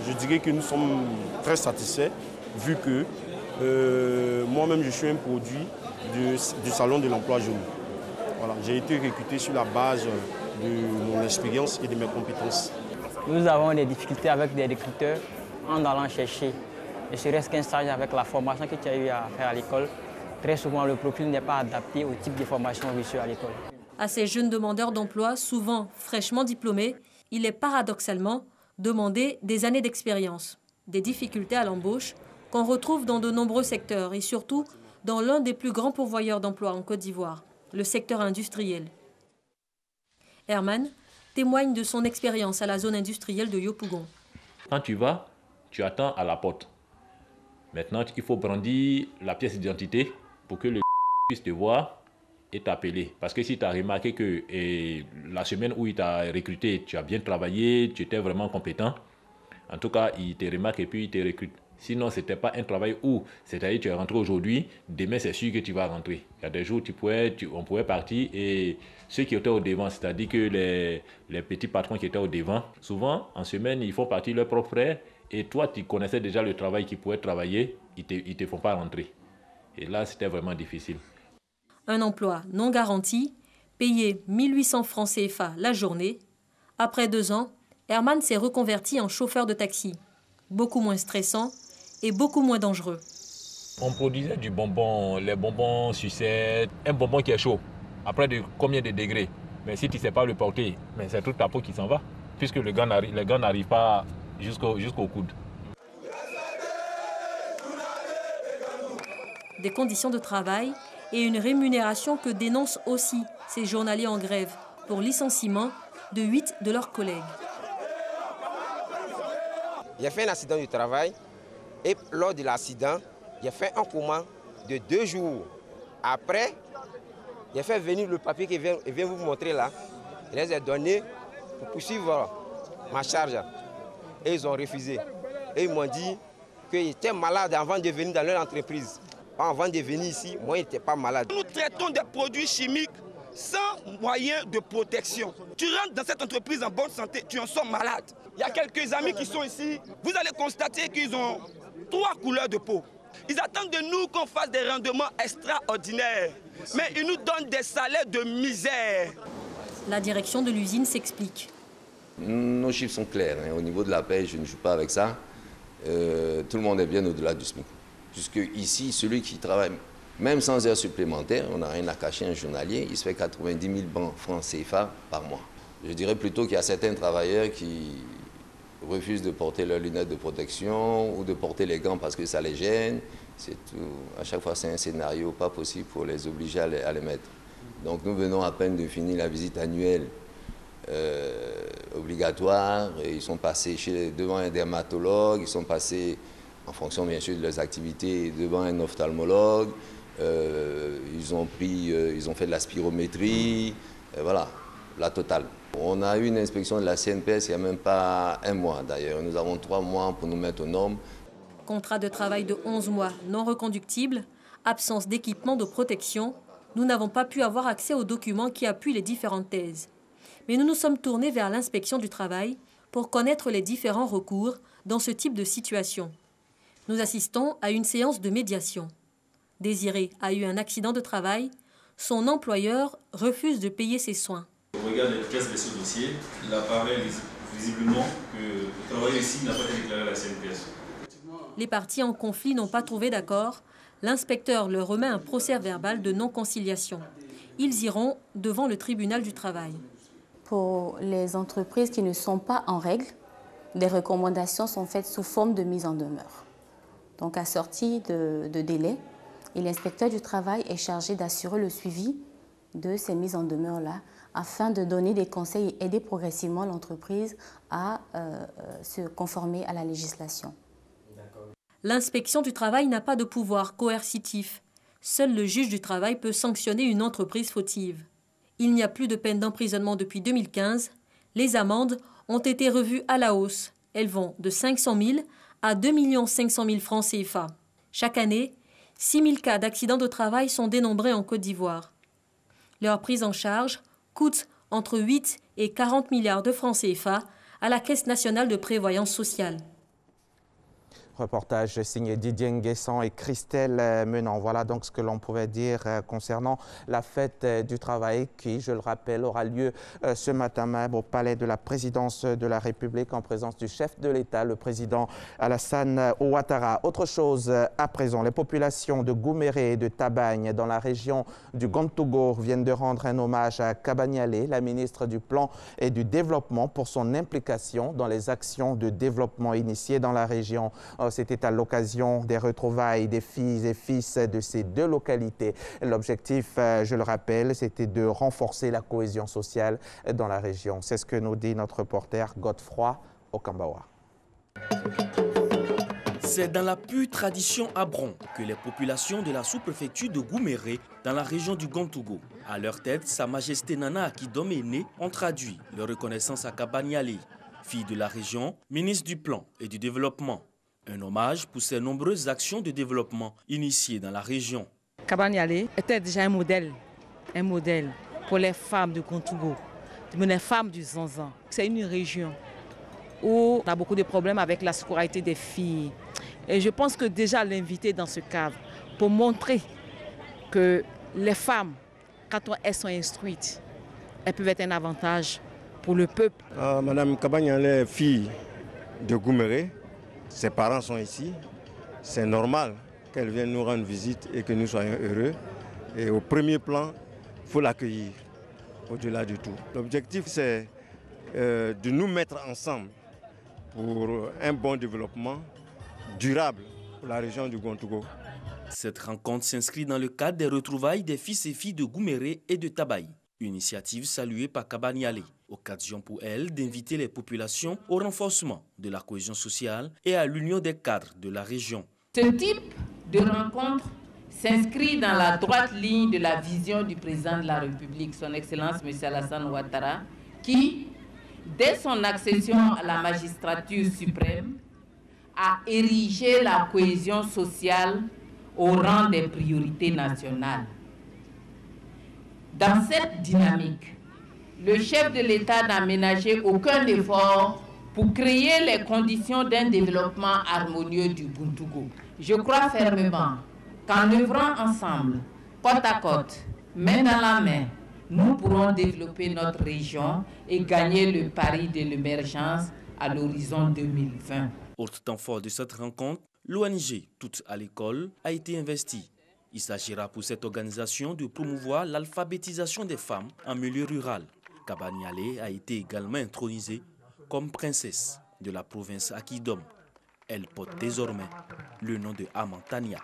Je dirais que nous sommes très satisfaits vu que moi-même je suis un produit du salon de l'emploi jeune. Voilà, j'ai été recruté sur la base de mon expérience et de mes compétences. Nous avons des difficultés avec des recruteurs en allant chercher, ne serait-ce qu'un stage avec la formation que tu as eu à faire à l'école, très souvent le profil n'est pas adapté au type de formation reçue à l'école. À ces jeunes demandeurs d'emploi, souvent fraîchement diplômés, il est paradoxalement demandé des années d'expérience, des difficultés à l'embauche qu'on retrouve dans de nombreux secteurs et surtout dans l'un des plus grands pourvoyeurs d'emplois en Côte d'Ivoire, le secteur industriel. Herman témoigne de son expérience à la zone industrielle de Yopougon. Quand tu vas, tu attends à la porte. Maintenant, il faut brandir la pièce d'identité pour que le puisse te voir et t'appeler. Parce que si tu as remarqué que la semaine où il t'a recruté, tu as bien travaillé, tu étais vraiment compétent, en tout cas, il te remarque et puis il te recrute. Sinon, ce n'était pas un travail où, c'est-à-dire tu es rentré aujourd'hui, demain c'est sûr que tu vas rentrer. Il y a des jours où on pouvait partir et ceux qui étaient au devant, c'est-à-dire que les petits patrons qui étaient au devant, souvent en semaine, ils font partie de leurs propres frères et toi, tu connaissais déjà le travail qu'ils pouvaient travailler, ils ne te font pas rentrer. Et là, c'était vraiment difficile. Un emploi non garanti, payé 1800 francs CFA la journée. Après 2 ans, Herman s'est reconverti en chauffeur de taxi. Beaucoup moins stressant et beaucoup moins dangereux. On produisait du bonbon, les bonbons sucettes, un bonbon qui est chaud. Après combien de degrés? Mais si tu ne sais pas le porter, c'est toute ta peau qui s'en va. Puisque le gars n'arrive pas jusqu'au coude. Des conditions de travail et une rémunération que dénoncent aussi ces journaliers en grève pour licenciement de 8 de leurs collègues. J'ai fait un accident du travail et lors de l'accident, j'ai fait un coma de 2 jours. Après, j'ai fait venir le papier que je viens vous montrer là. Je les ai donnés pour poursuivre ma charge. Et ils ont refusé. Et ils m'ont dit qu'ils étaient malades avant de venir dans leur entreprise. Avant de venir ici, moi, ils n'étaient pas malades. Nous traitons des produits chimiques sans moyen de protection. Tu rentres dans cette entreprise en bonne santé, tu en sors malade. Il y a quelques amis qui sont ici. Vous allez constater qu'ils ont 3 couleurs de peau. Ils attendent de nous qu'on fasse des rendements extraordinaires. Mais ils nous donnent des salaires de misère. La direction de l'usine s'explique. Nos chiffres sont clairs. Au niveau de la paie, je ne joue pas avec ça. Tout le monde est bien au-delà du SMIC. Puisque ici, celui qui travaille, même sans heures supplémentaires, on n'a rien à cacher, un journalier, il se fait 90 000 francs CFA par mois. Je dirais plutôt qu'il y a certains travailleurs qui refusent de porter leurs lunettes de protection ou de porter les gants parce que ça les gêne. C'est tout. À chaque fois, c'est un scénario pas possible pour les obliger à les mettre. Donc nous venons à peine de finir la visite annuelle obligatoire. Et ils sont passés devant un dermatologue, ils sont passés, en fonction bien sûr de leurs activités, devant un ophtalmologue. Ils ont fait de la spirométrie, voilà, la totale. On a eu une inspection de la CNPS il n'y a même pas 1 mois d'ailleurs. Nous avons 3 mois pour nous mettre aux normes. Contrat de travail de 11 mois non reconductible, absence d'équipement de protection. Nous n'avons pas pu avoir accès aux documents qui appuient les différentes thèses. Mais nous nous sommes tournés vers l'inspection du travail pour connaître les différents recours dans ce type de situation. Nous assistons à une séance de médiation. Désiré a eu un accident de travail. Son employeur refuse de payer ses soins. Au regard des pièces de ce dossier, il apparaît visiblement que le travail ici n'a pas été déclaré à la CNPS. Les parties en conflit n'ont pas trouvé d'accord. L'inspecteur leur remet un procès-verbal de non-conciliation. Ils iront devant le tribunal du travail. Pour les entreprises qui ne sont pas en règle, des recommandations sont faites sous forme de mise en demeure. Donc, à sortie de délai, et l'inspecteur du travail est chargé d'assurer le suivi de ces mises en demeure-là afin de donner des conseils et aider progressivement l'entreprise à se conformer à la législation. L'inspection du travail n'a pas de pouvoir coercitif. Seul le juge du travail peut sanctionner une entreprise fautive. Il n'y a plus de peine d'emprisonnement depuis 2015. Les amendes ont été revues à la hausse. Elles vont de 500 000 à 2 500 000 francs CFA. Chaque année, 6 000 cas d'accidents de travail sont dénombrés en Côte d'Ivoire. Leur prise en charge coûte entre 8 et 40 milliards de francs CFA à la Caisse nationale de prévoyance sociale. Reportage signé Didier Nguessan et Christelle Menant. Voilà donc ce que l'on pouvait dire concernant la fête du travail qui, je le rappelle, aura lieu ce matin même au palais de la présidence de la République en présence du chef de l'État, le président Alassane Ouattara. Autre chose à présent, les populations de Gouméré et de Tabagne dans la région du Gontougo viennent de rendre un hommage à Kabaniale, la ministre du Plan et du Développement, pour son implication dans les actions de développement initiées dans la région. C'était à l'occasion des retrouvailles des filles et fils de ces deux localités. L'objectif, je le rappelle, c'était de renforcer la cohésion sociale dans la région. C'est ce que nous dit notre reporter Godefroy Okambawa. C'est dans la pure tradition Abron que les populations de la sous-préfecture de Gouméré, dans la région du Gontougo, à leur tête, Sa Majesté Nana Akidom Ene, ont traduit leur reconnaissance à Kabaniale, fille de la région, ministre du Plan et du Développement. Un hommage pour ses nombreuses actions de développement initiées dans la région. Kabaniale était déjà un modèle pour les femmes de Gontougo, les femmes du Zanzan. C'est une région où on a beaucoup de problèmes avec la scolarité des filles. Et je pense que déjà l'inviter dans ce cadre pour montrer que les femmes, quand elles sont instruites, elles peuvent être un avantage pour le peuple. Madame Kabaniale est fille de Gouméré. Ses parents sont ici. C'est normal qu'elle vienne nous rendre visite et que nous soyons heureux. Et au premier plan, il faut l'accueillir, au-delà de tout. L'objectif, c'est de nous mettre ensemble pour un bon développement durable pour la région du Gontougo. Cette rencontre s'inscrit dans le cadre des retrouvailles des fils et filles de Gouméré et de Tabaye. Initiative saluée par Kabaniale. Occasion pour elle d'inviter les populations au renforcement de la cohésion sociale et à l'union des cadres de la région. Ce type de rencontre s'inscrit dans la droite ligne de la vision du président de la République, son Excellence M. Alassane Ouattara, qui, dès son accession à la magistrature suprême, a érigé la cohésion sociale au rang des priorités nationales. Dans cette dynamique, le chef de l'État n'a ménagé aucun effort pour créer les conditions d'un développement harmonieux du Gontougo. Je crois fermement qu'en œuvrant ensemble, côte à côte, main dans la main, nous pourrons développer notre région et gagner le pari de l'émergence à l'horizon 2020. Autre temps fort de cette rencontre, l'ONG Toutes à l'école a été investie. Il s'agira pour cette organisation de promouvoir l'alphabétisation des femmes en milieu rural. Kabaniale a été également intronisée comme princesse de la province Akidom. Elle porte désormais le nom de Amantania.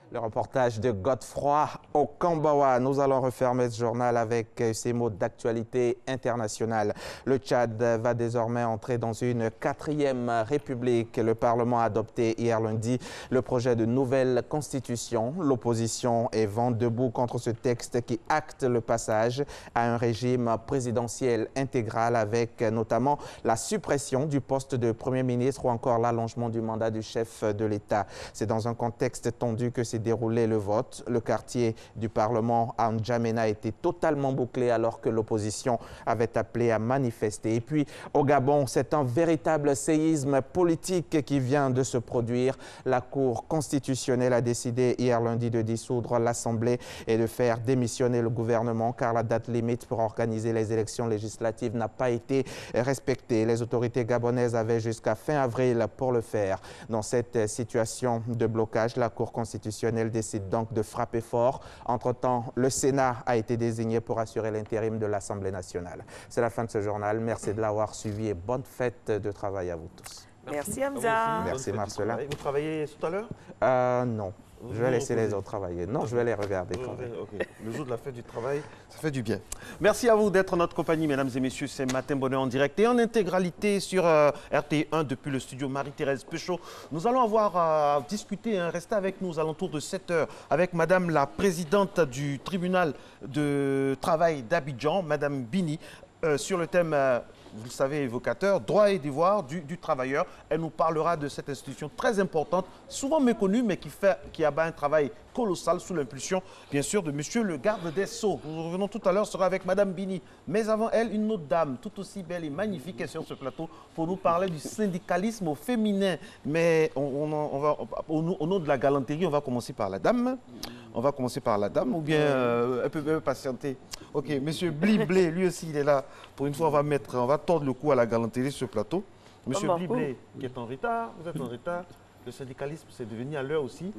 Le reportage de Godefroy Okambawa. Nous allons refermer ce journal avec ces mots d'actualité internationale. Le Tchad va désormais entrer dans une 4e république. Le Parlement a adopté hier lundi le projet de nouvelle constitution. L'opposition est vent debout contre ce texte qui acte le passage à un régime présidentiel intégral avec notamment la suppression du poste de Premier ministre ou encore l'allongement du mandat du chef de l'État. C'est dans un contexte tendu que s'est déroulé le vote. Le quartier du Parlement à N'Djamena était totalement bouclé alors que l'opposition avait appelé à manifester. Et puis au Gabon, c'est un véritable séisme politique qui vient de se produire. La Cour constitutionnelle a décidé hier lundi de dissoudre l'Assemblée et de faire démissionner le gouvernement car la date limite pour organiser les élections législatives n'a pas été respectée. Les autorités gabonaises avaient jusqu'à fin avril pour le faire. Dans cette situation de blocage, la Cour constitutionnelle décide donc de frapper fort. Entre-temps, le Sénat a été désigné pour assurer l'intérim de l'Assemblée nationale. C'est la fin de ce journal. Merci de l'avoir suivi et bonne fête de travail à vous tous. Merci Hamza. Merci Marcela. Vous travaillez tout à l'heure? Non. Je vais laisser les autres travailler. Non, je vais les regarder. Okay. Le jour de la fête du travail, ça fait du bien. Merci à vous d'être en notre compagnie, mesdames et messieurs. C'est Matin Bonheur en direct et en intégralité sur RT1 depuis le studio Marie-Thérèse Péchaud. Nous allons avoir discuté, rester avec nous aux alentours de 7 heures avec madame la présidente du tribunal de travail d'Abidjan, madame Bini, sur le thème... vous le savez, évocateur, droits et devoirs du travailleur. Elle nous parlera de cette institution très importante, souvent méconnue, mais qui abat un travail colossale sous l'impulsion, bien sûr, de monsieur le garde des Sceaux. Nous revenons tout à l'heure, sera avec madame Bini. Mais avant elle, une autre dame, tout aussi belle et magnifique, est sur ce plateau pour nous parler du syndicalisme au féminin. Mais on va, au nom de la galanterie, on va commencer par la dame. On va commencer par la dame, ou bien elle peut patienter. Ok, monsieur Bliblé, lui aussi, il est là. Pour une fois, on va tordre le cou à la galanterie sur ce plateau. Monsieur Bliblé, qui est en retard, vous êtes en retard. Le syndicalisme, c'est devenu à l'heure aussi.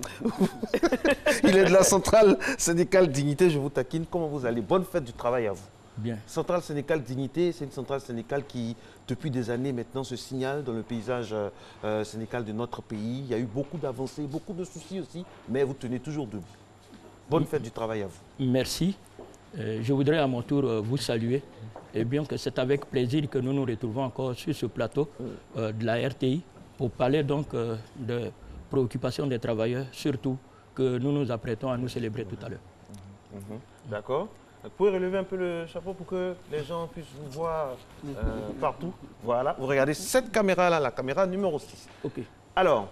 Il est de la centrale syndicale Dignité, je vous taquine. Comment vous allez? Bonne fête du travail à vous. Bien. Centrale syndicale Dignité, c'est une centrale syndicale qui, depuis des années maintenant, se signale dans le paysage syndical de notre pays. Il y a eu beaucoup d'avancées, beaucoup de soucis aussi, mais vous tenez toujours debout. Bonne fête du travail à vous. Merci. Je voudrais à mon tour vous saluer. Et bien que c'est avec plaisir que nous nous retrouvons encore sur ce plateau de la RTI pour parler donc de préoccupations des travailleurs, surtout que nous nous apprêtons à nous célébrer tout à l'heure. D'accord. Vous pouvez relever un peu le chapeau pour que les gens puissent vous voir partout. Voilà. Vous regardez cette caméra-là, la caméra numéro 6. OK. Alors,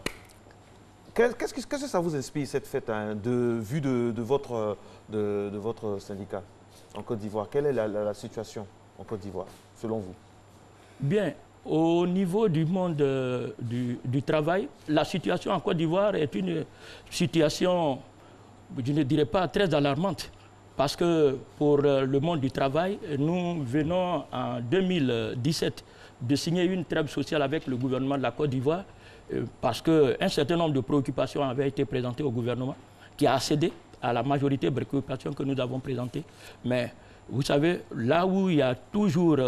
qu'est-ce que ça vous inspire, cette fête, hein, vue de votre syndicat en Côte d'Ivoire? Quelle est la situation en Côte d'Ivoire, selon vous? Bien. Au niveau du monde du travail, la situation en Côte d'Ivoire est une situation, je ne dirais pas très alarmante, parce que pour le monde du travail, nous venons en 2017 de signer une trêve sociale avec le gouvernement de la Côte d'Ivoire, parce qu'un certain nombre de préoccupations avaient été présentées au gouvernement, qui a accédé à la majorité des préoccupations que nous avons présentées. Mais vous savez, là où il y a toujours...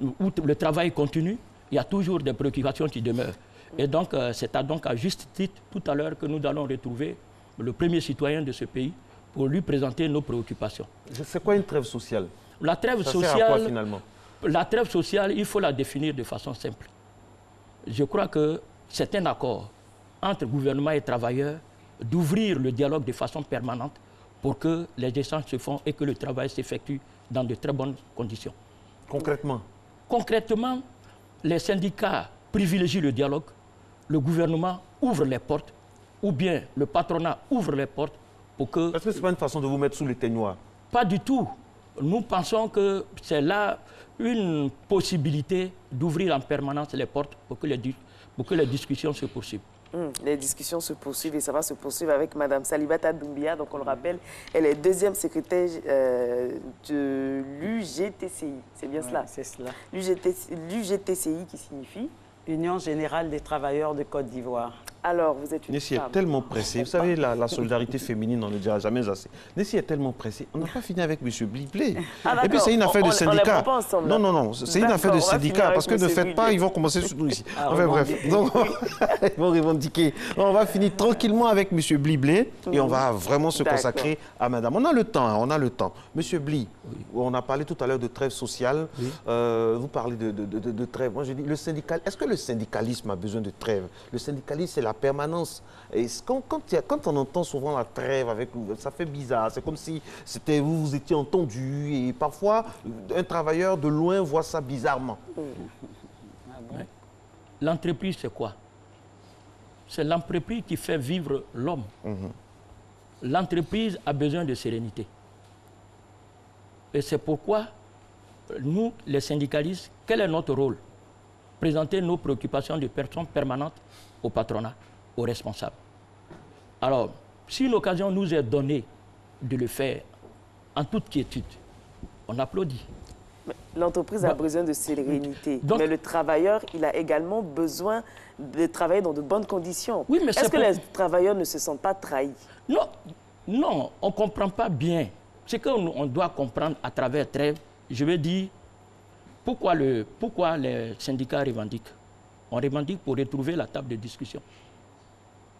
où le travail continue, il y a toujours des préoccupations qui demeurent. Et donc, c'est donc à juste titre, tout à l'heure, que nous allons retrouver le premier citoyen de ce pays pour lui présenter nos préoccupations. C'est quoi une trêve sociale? La trêve sociale, sert à quoi, finalement? La trêve sociale, il faut la définir de façon simple. Je crois que c'est un accord entre gouvernement et travailleurs d'ouvrir le dialogue de façon permanente pour que les échanges se font et que le travail s'effectue dans de très bonnes conditions. Concrètement? Concrètement, les syndicats privilégient le dialogue, le gouvernement ouvre les portes, ou bien le patronat ouvre les portes pour que... Est-ce que ce n'est pas une façon de vous mettre sous les ténoirs? Pas du tout. Nous pensons que c'est là une possibilité d'ouvrir en permanence les portes pour que les discussions se poursuivent. Les discussions se poursuivent et ça va se poursuivre avec Mme Salibata Doumbia. Donc on le rappelle, elle est deuxième secrétaire de l'UGTCI. C'est bien cela? C'est cela. L'UGTCI qui signifie? Union Générale des Travailleurs de Côte d'Ivoire. Alors, vous êtes une Nessie femme. est tellement pressée. Vous savez, la solidarité féminine, on ne le dira jamais assez. Nessie est tellement pressée. On n'a pas fini avec M. Bliblé. Ah, et puis, c'est une affaire de syndicat. On ensemble, non, non, non. C'est une affaire de syndicat. Parce que ne faites pas, ils vont commencer sur nous ici. Enfin, bref. Donc, ils vont revendiquer. On va finir tranquillement avec M. Bliblé et on va vraiment se consacrer à madame. On a le temps, hein, on a le temps. M. Bli, on a parlé tout à l'heure de trêve sociale. Vous parlez de trêve. Moi, je dis, le syndical, est-ce que le syndicalisme a besoin de trêve? Le syndicalisme, c'est la permanence. Et quand on entend souvent la trêve, ça fait bizarre. C'est comme si vous étiez entendu. Et parfois, un travailleur de loin voit ça bizarrement. L'entreprise, c'est quoi? C'est l'entreprise qui fait vivre l'homme. L'entreprise a besoin de sérénité. Et c'est pourquoi, nous, les syndicalistes, quel est notre rôle? Présenter nos préoccupations de personnes permanentes au patronat, aux responsables. Alors, si une occasion nous est donnée de le faire en toute quiétude, on applaudit. L'entreprise a besoin de sérénité, donc, mais le travailleur, il a également besoin de travailler dans de bonnes conditions. Oui, mais est-ce que les travailleurs ne se sentent pas trahis? Non, non, on ne comprend pas bien. Ce qu'on doit comprendre à travers trêve, je vais dire, pourquoi les syndicats revendiquent? On revendique pour retrouver la table de discussion.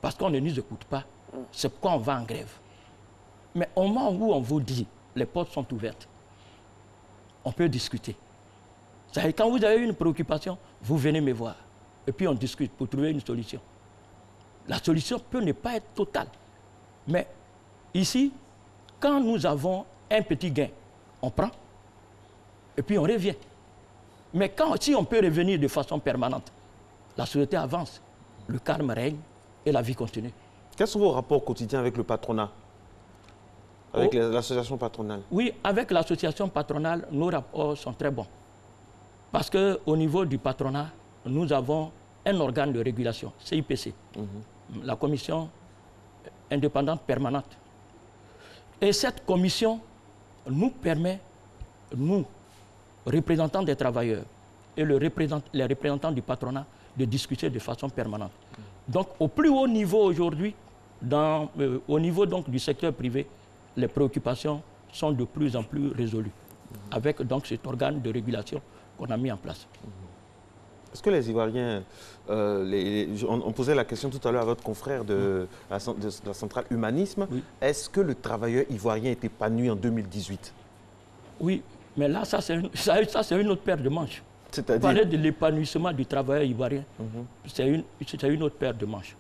Parce qu'on ne nous écoute pas. C'est pourquoi on va en grève. Mais au moment où on vous dit, les portes sont ouvertes, on peut discuter. C'est-à-dire, quand vous avez une préoccupation, vous venez me voir. Et puis on discute pour trouver une solution. La solution peut ne pas être totale. Mais ici, quand nous avons un petit gain, on prend et puis on revient. Mais si on peut revenir de façon permanente, la société avance, le calme règne et la vie continue. Quels sont vos rapports quotidiens avec le patronat? Avec l'association patronale? Oui, avec l'association patronale, nos rapports sont très bons. Parce qu'au niveau du patronat, nous avons un organe de régulation, CIPC, la commission indépendante permanente. Et cette commission nous permet, nous, représentants des travailleurs et les représentants du patronat, de discuter de façon permanente. Donc, au plus haut niveau aujourd'hui, au niveau donc, du secteur privé, les préoccupations sont de plus en plus résolues, avec donc cet organe de régulation qu'on a mis en place. Est-ce que les Ivoiriens, on posait la question tout à l'heure à votre confrère de la centrale Humanisme, est-ce que le travailleur ivoirien est épanoui en 2018? Oui, mais là, ça c'est une autre paire de manches. Parler de l'épanouissement du travailleur ivoirien, c'est une autre paire de manches.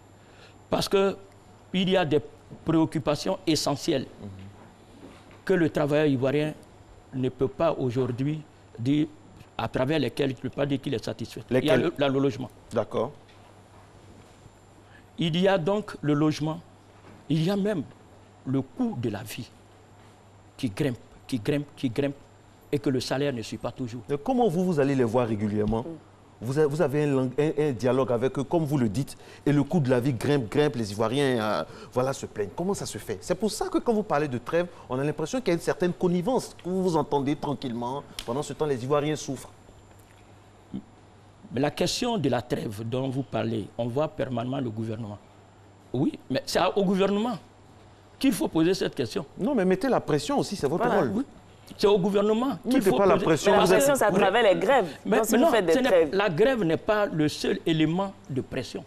Parce qu'il y a des préoccupations essentielles que le travailleur ivoirien ne peut pas aujourd'hui dire, à travers lesquelles il ne peut pas dire qu'il est satisfait. Il y a le logement. D'accord. Il y a donc le logement. Il y a même le coût de la vie qui grimpe, qui grimpe, qui grimpe, et que le salaire ne suit pas toujours. Et comment vous allez les voir régulièrement? Vous avez un dialogue avec eux, comme vous le dites, et le coût de la vie grimpe, les Ivoiriens voilà, se plaignent. Comment ça se fait? C'est pour ça que quand vous parlez de trêve, on a l'impression qu'il y a une certaine connivence. Vous vous entendez tranquillement. Pendant ce temps, les Ivoiriens souffrent. Mais la question de la trêve dont vous parlez, on voit permanemment le gouvernement. Oui, mais c'est au gouvernement qu'il faut poser cette question. Non, mais mettez la pression aussi, c'est votre rôle. Oui. C'est au gouvernement qu'il faut pas la pression. Mais la pression, c'est à travers les grèves. Mais non, la grève n'est pas le seul élément de pression.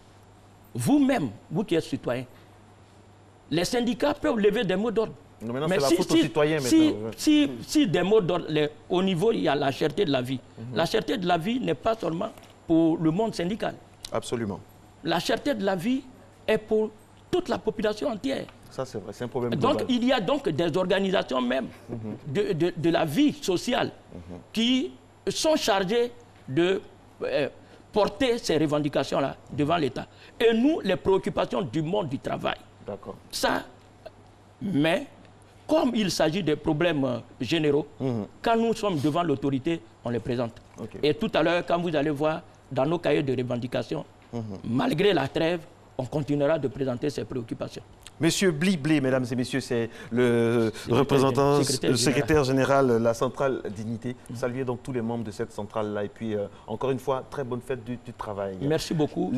Vous-même, vous qui êtes citoyen, les syndicats peuvent lever des mots d'ordre. Mais c'est la faute aux citoyens maintenant. Si des mots d'ordre, au niveau, il y a la cherté de la vie. La cherté de la vie n'est pas seulement pour le monde syndical. Absolument. La cherté de la vie est pour toute la population entière. Ça, c'est vrai, c'est un problème global. Donc, il y a donc des organisations même de la vie sociale qui sont chargées de porter ces revendications-là devant l'État. Et nous, les préoccupations du monde du travail. D'accord. Ça, mais comme il s'agit de problèmes généraux, quand nous sommes devant l'autorité, on les présente. Et tout à l'heure, quand vous allez voir dans nos cahiers de revendications, malgré la trêve, on continuera de présenter ces préoccupations. Monsieur Bliblé, mesdames et messieurs, c'est le représentant, le secrétaire général de la centrale Dignité. Saluez donc tous les membres de cette centrale-là. Et puis, encore une fois, très bonne fête du travail. Merci beaucoup.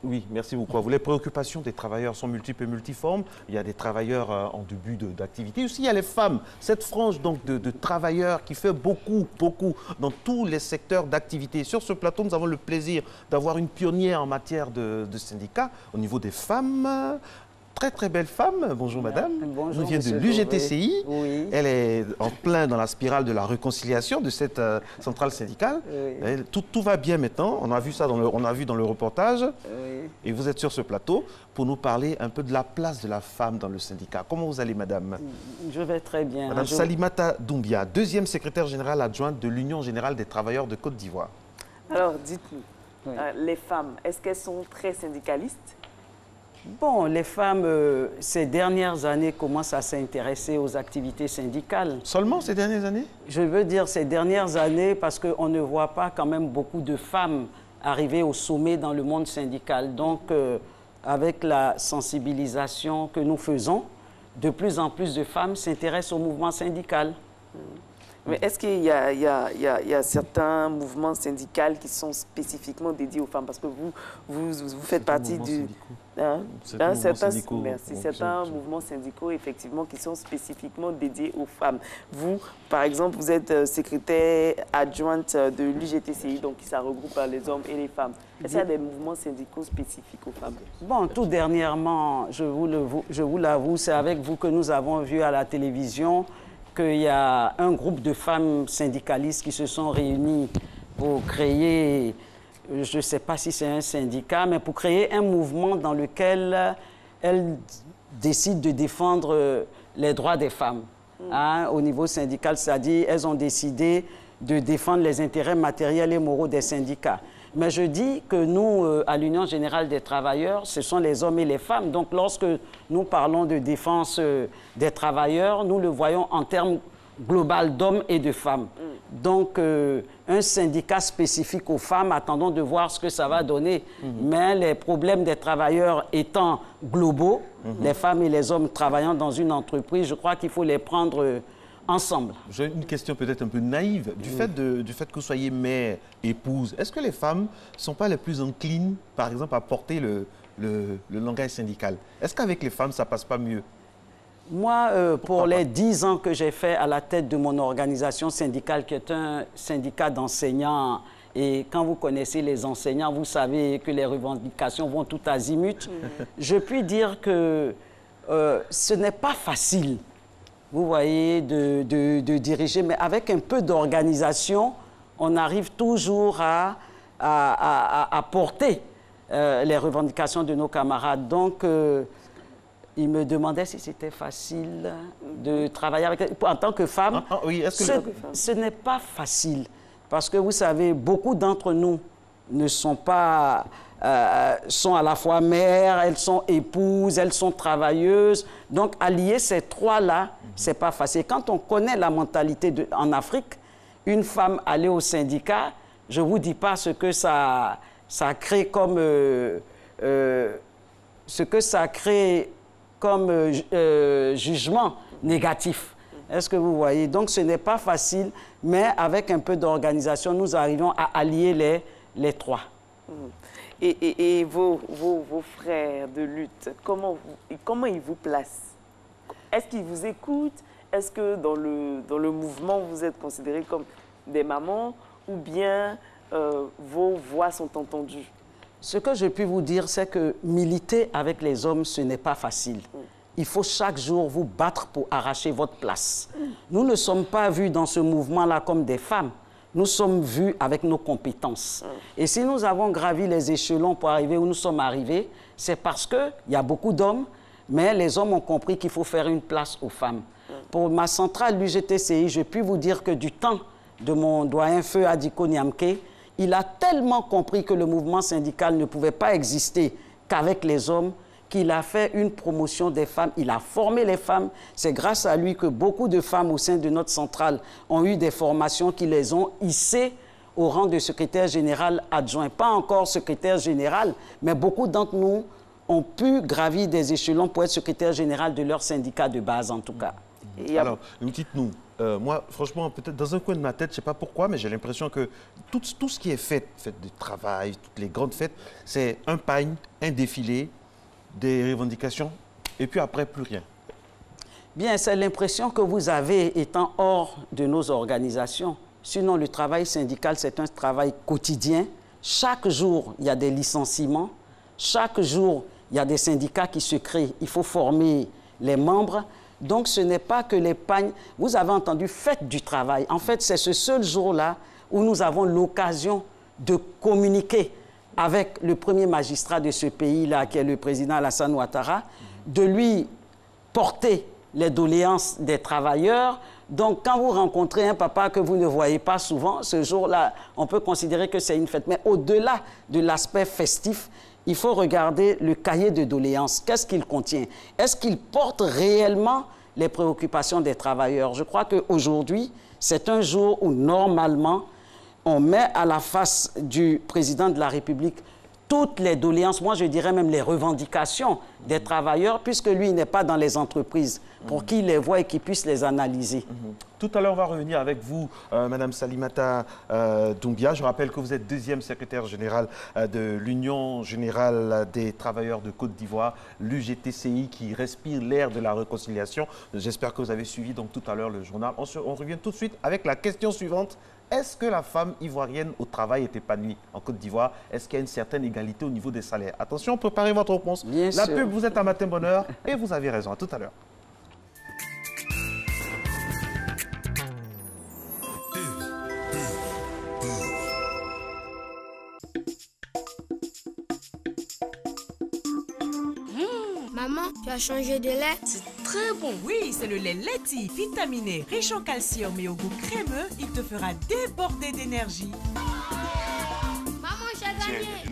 Oui, merci beaucoup. Les préoccupations des travailleurs sont multiples et multiformes. Il y a des travailleurs en début d'activité. Aussi, il y a les femmes. Cette frange donc, de travailleurs qui fait beaucoup dans tous les secteurs d'activité. Sur ce plateau, nous avons le plaisir d'avoir une pionnière en matière de syndicats au niveau des femmes. Très belle femme, bonjour madame. Bonjour, nous vient de l'UGTCI. Oui. Elle est en plein dans la spirale de la réconciliation de cette centrale syndicale. Oui. Tout va bien maintenant, on a vu ça on a vu dans le reportage. Oui. Et vous êtes sur ce plateau pour nous parler un peu de la place de la femme dans le syndicat. Comment vous allez madame? Je vais très bien. Madame Salimata Doumbia, deuxième secrétaire générale adjointe de l'Union générale des travailleurs de Côte d'Ivoire. Alors dites-nous, les femmes, est-ce qu'elles sont très syndicalistes? Bon, les femmes, ces dernières années, commencent à s'intéresser aux activités syndicales. Seulement ces dernières années? Je veux dire ces dernières années parce qu'on ne voit pas quand même beaucoup de femmes arriver au sommet dans le monde syndical. Donc, avec la sensibilisation que nous faisons, de plus en plus de femmes s'intéressent au mouvement syndical. Mais est-ce qu'il y a certains mouvements syndicaux qui sont spécifiquement dédiés aux femmes? Parce que vous faites partie certains mouvements syndicaux, effectivement, qui sont spécifiquement dédiés aux femmes. Vous, par exemple, vous êtes secrétaire adjointe de l'UGTCI, donc ça regroupe les hommes et les femmes. Est-ce qu'il y a des mouvements syndicaux spécifiques aux femmes? Bon, tout dernièrement, je vous l'avoue, c'est avec vous que nous avons vu à la télévision qu'il y a un groupe de femmes syndicalistes qui se sont réunies pour créer, je ne sais pas si c'est un syndicat, mais pour créer un mouvement dans lequel elles décident de défendre les droits des femmes. Au niveau syndical, c'est-à-dire elles ont décidé de défendre les intérêts matériels et moraux des syndicats. Mais je dis que nous, à l'Union générale des travailleurs, ce sont les hommes et les femmes. Donc, lorsque nous parlons de défense des travailleurs, nous le voyons en termes global d'hommes et de femmes. Donc, un syndicat spécifique aux femmes, attendons de voir ce que ça va donner. Mais les problèmes des travailleurs étant globaux, les femmes et les hommes travaillant dans une entreprise, je crois qu'il faut les prendre ensemble. J'ai une question peut-être un peu naïve. Du fait que vous soyez mère, épouse, est-ce que les femmes ne sont pas les plus enclines, par exemple, à porter le langage syndical? Est-ce qu'avec les femmes, ça ne passe pas mieux? Moi, pour les 10 ans que j'ai fait à la tête de mon organisation syndicale, qui est un syndicat d'enseignants, et quand vous connaissez les enseignants, vous savez que les revendications vont tout azimut, je puis dire que ce n'est pas facile, vous voyez, de diriger, mais avec un peu d'organisation, on arrive toujours à porter les revendications de nos camarades. Donc, il me demandait si c'était facile de travailler avec... En tant que femme, ce n'est pas facile. Parce que vous savez, beaucoup d'entre nous ne sont pas... sont à la fois mères, elles sont épouses, elles sont travailleuses. Donc, allier ces trois-là, c'est pas facile. Quand on connaît la mentalité en Afrique, une femme aller au syndicat, je ne vous dis pas ce que ça crée comme... ce que ça crée comme jugement négatif. Est-ce que vous voyez? Donc, ce n'est pas facile, mais avec un peu d'organisation, nous arrivons à allier les trois. Et vos frères de lutte, comment ils vous placent? Est-ce qu'ils vous écoutent? Est-ce que dans le mouvement, vous êtes considérés comme des mamans ou bien vos voix sont entendues? Ce que je puis vous dire, c'est que militer avec les hommes, ce n'est pas facile. Il faut chaque jour vous battre pour arracher votre place. Nous ne sommes pas vus dans ce mouvement-là comme des femmes. Nous sommes vus avec nos compétences. Et si nous avons gravi les échelons pour arriver où nous sommes arrivés, c'est parce qu'il y a beaucoup d'hommes, mais les hommes ont compris qu'il faut faire une place aux femmes. Pour ma centrale, l'UGTCI, je puis vous dire que du temps de mon doyen Feu Adiko Niamke, il a tellement compris que le mouvement syndical ne pouvait pas exister qu'avec les hommes, qu'il a fait une promotion des femmes. Il a formé les femmes. C'est grâce à lui que beaucoup de femmes au sein de notre centrale ont eu des formations qui les ont hissées au rang de secrétaire général adjoint. Pas encore secrétaire général, mais beaucoup d'entre nous ont pu gravir des échelons pour être secrétaire général de leur syndicat de base, en tout cas. Alors, dites-nous, moi, franchement, peut-être dans un coin de ma tête, je ne sais pas pourquoi, mais j'ai l'impression que tout ce qui est fête de travail, toutes les grandes fêtes, c'est un pagne, un défilé, des revendications, et puis après, plus rien. Bien, c'est l'impression que vous avez étant hors de nos organisations. Sinon, le travail syndical, c'est un travail quotidien. Chaque jour, il y a des licenciements. Chaque jour, il y a des syndicats qui se créent. Il faut former les membres. Donc, ce n'est pas que les pagnes... Vous avez entendu fête du travail. En fait, c'est ce seul jour-là où nous avons l'occasion de communiquer avec le premier magistrat de ce pays-là, qui est le président Alassane Ouattara, de lui porter les doléances des travailleurs. Donc, quand vous rencontrez un papa que vous ne voyez pas souvent, ce jour-là, on peut considérer que c'est une fête. Mais au-delà de l'aspect festif, il faut regarder le cahier de doléances. Qu'est-ce qu'il contient? Est-ce qu'il porte réellement les préoccupations des travailleurs? Je crois qu'aujourd'hui, c'est un jour où, normalement, on met à la face du président de la République toutes les doléances, moi je dirais même les revendications des travailleurs, puisque lui n'est pas dans les entreprises, pour qu'il les voit et qu'il puisse les analyser. Tout à l'heure, on va revenir avec vous, Madame Salimata Doumbia. Je rappelle que vous êtes deuxième secrétaire générale de l'Union générale des travailleurs de Côte d'Ivoire, l'UGTCI, qui respire l'air de la réconciliation. J'espère que vous avez suivi donc tout à l'heure le journal. On revient tout de suite avec la question suivante. Est-ce que la femme ivoirienne au travail est épanouie en Côte d'Ivoire? Est-ce qu'il y a une certaine égalité au niveau des salaires? Attention, préparez votre réponse. Bien la sûr. pub, vous êtes à Matin Bonheur et vous avez raison. À tout à l'heure. Maman, tu as changé de lait? C'est très bon. Oui, c'est le lait Leti, vitaminé, riche en calcium et au goût crémeux. Il te fera déborder d'énergie. Maman, j'ai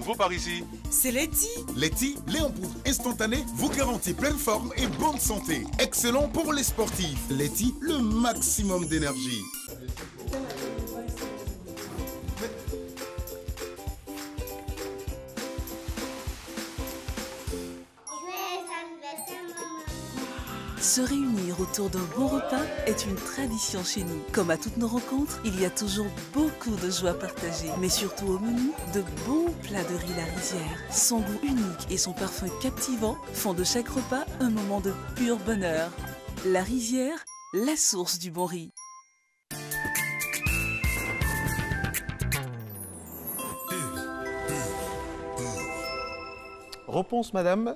nouveau par ici? C'est Leti. Leti, lait en poudre instantané, vous garantit pleine forme et bonne santé. Excellent pour les sportifs. Leti, le maximum d'énergie. Se réunir autour d'un bon repas est une tradition chez nous. Comme à toutes nos rencontres, il y a toujours beaucoup de joie partagée. Mais surtout au menu, de bons plats de riz La Rizière. Son goût unique et son parfum captivant font de chaque repas un moment de pur bonheur. La Rizière, la source du bon riz. Réponse, madame.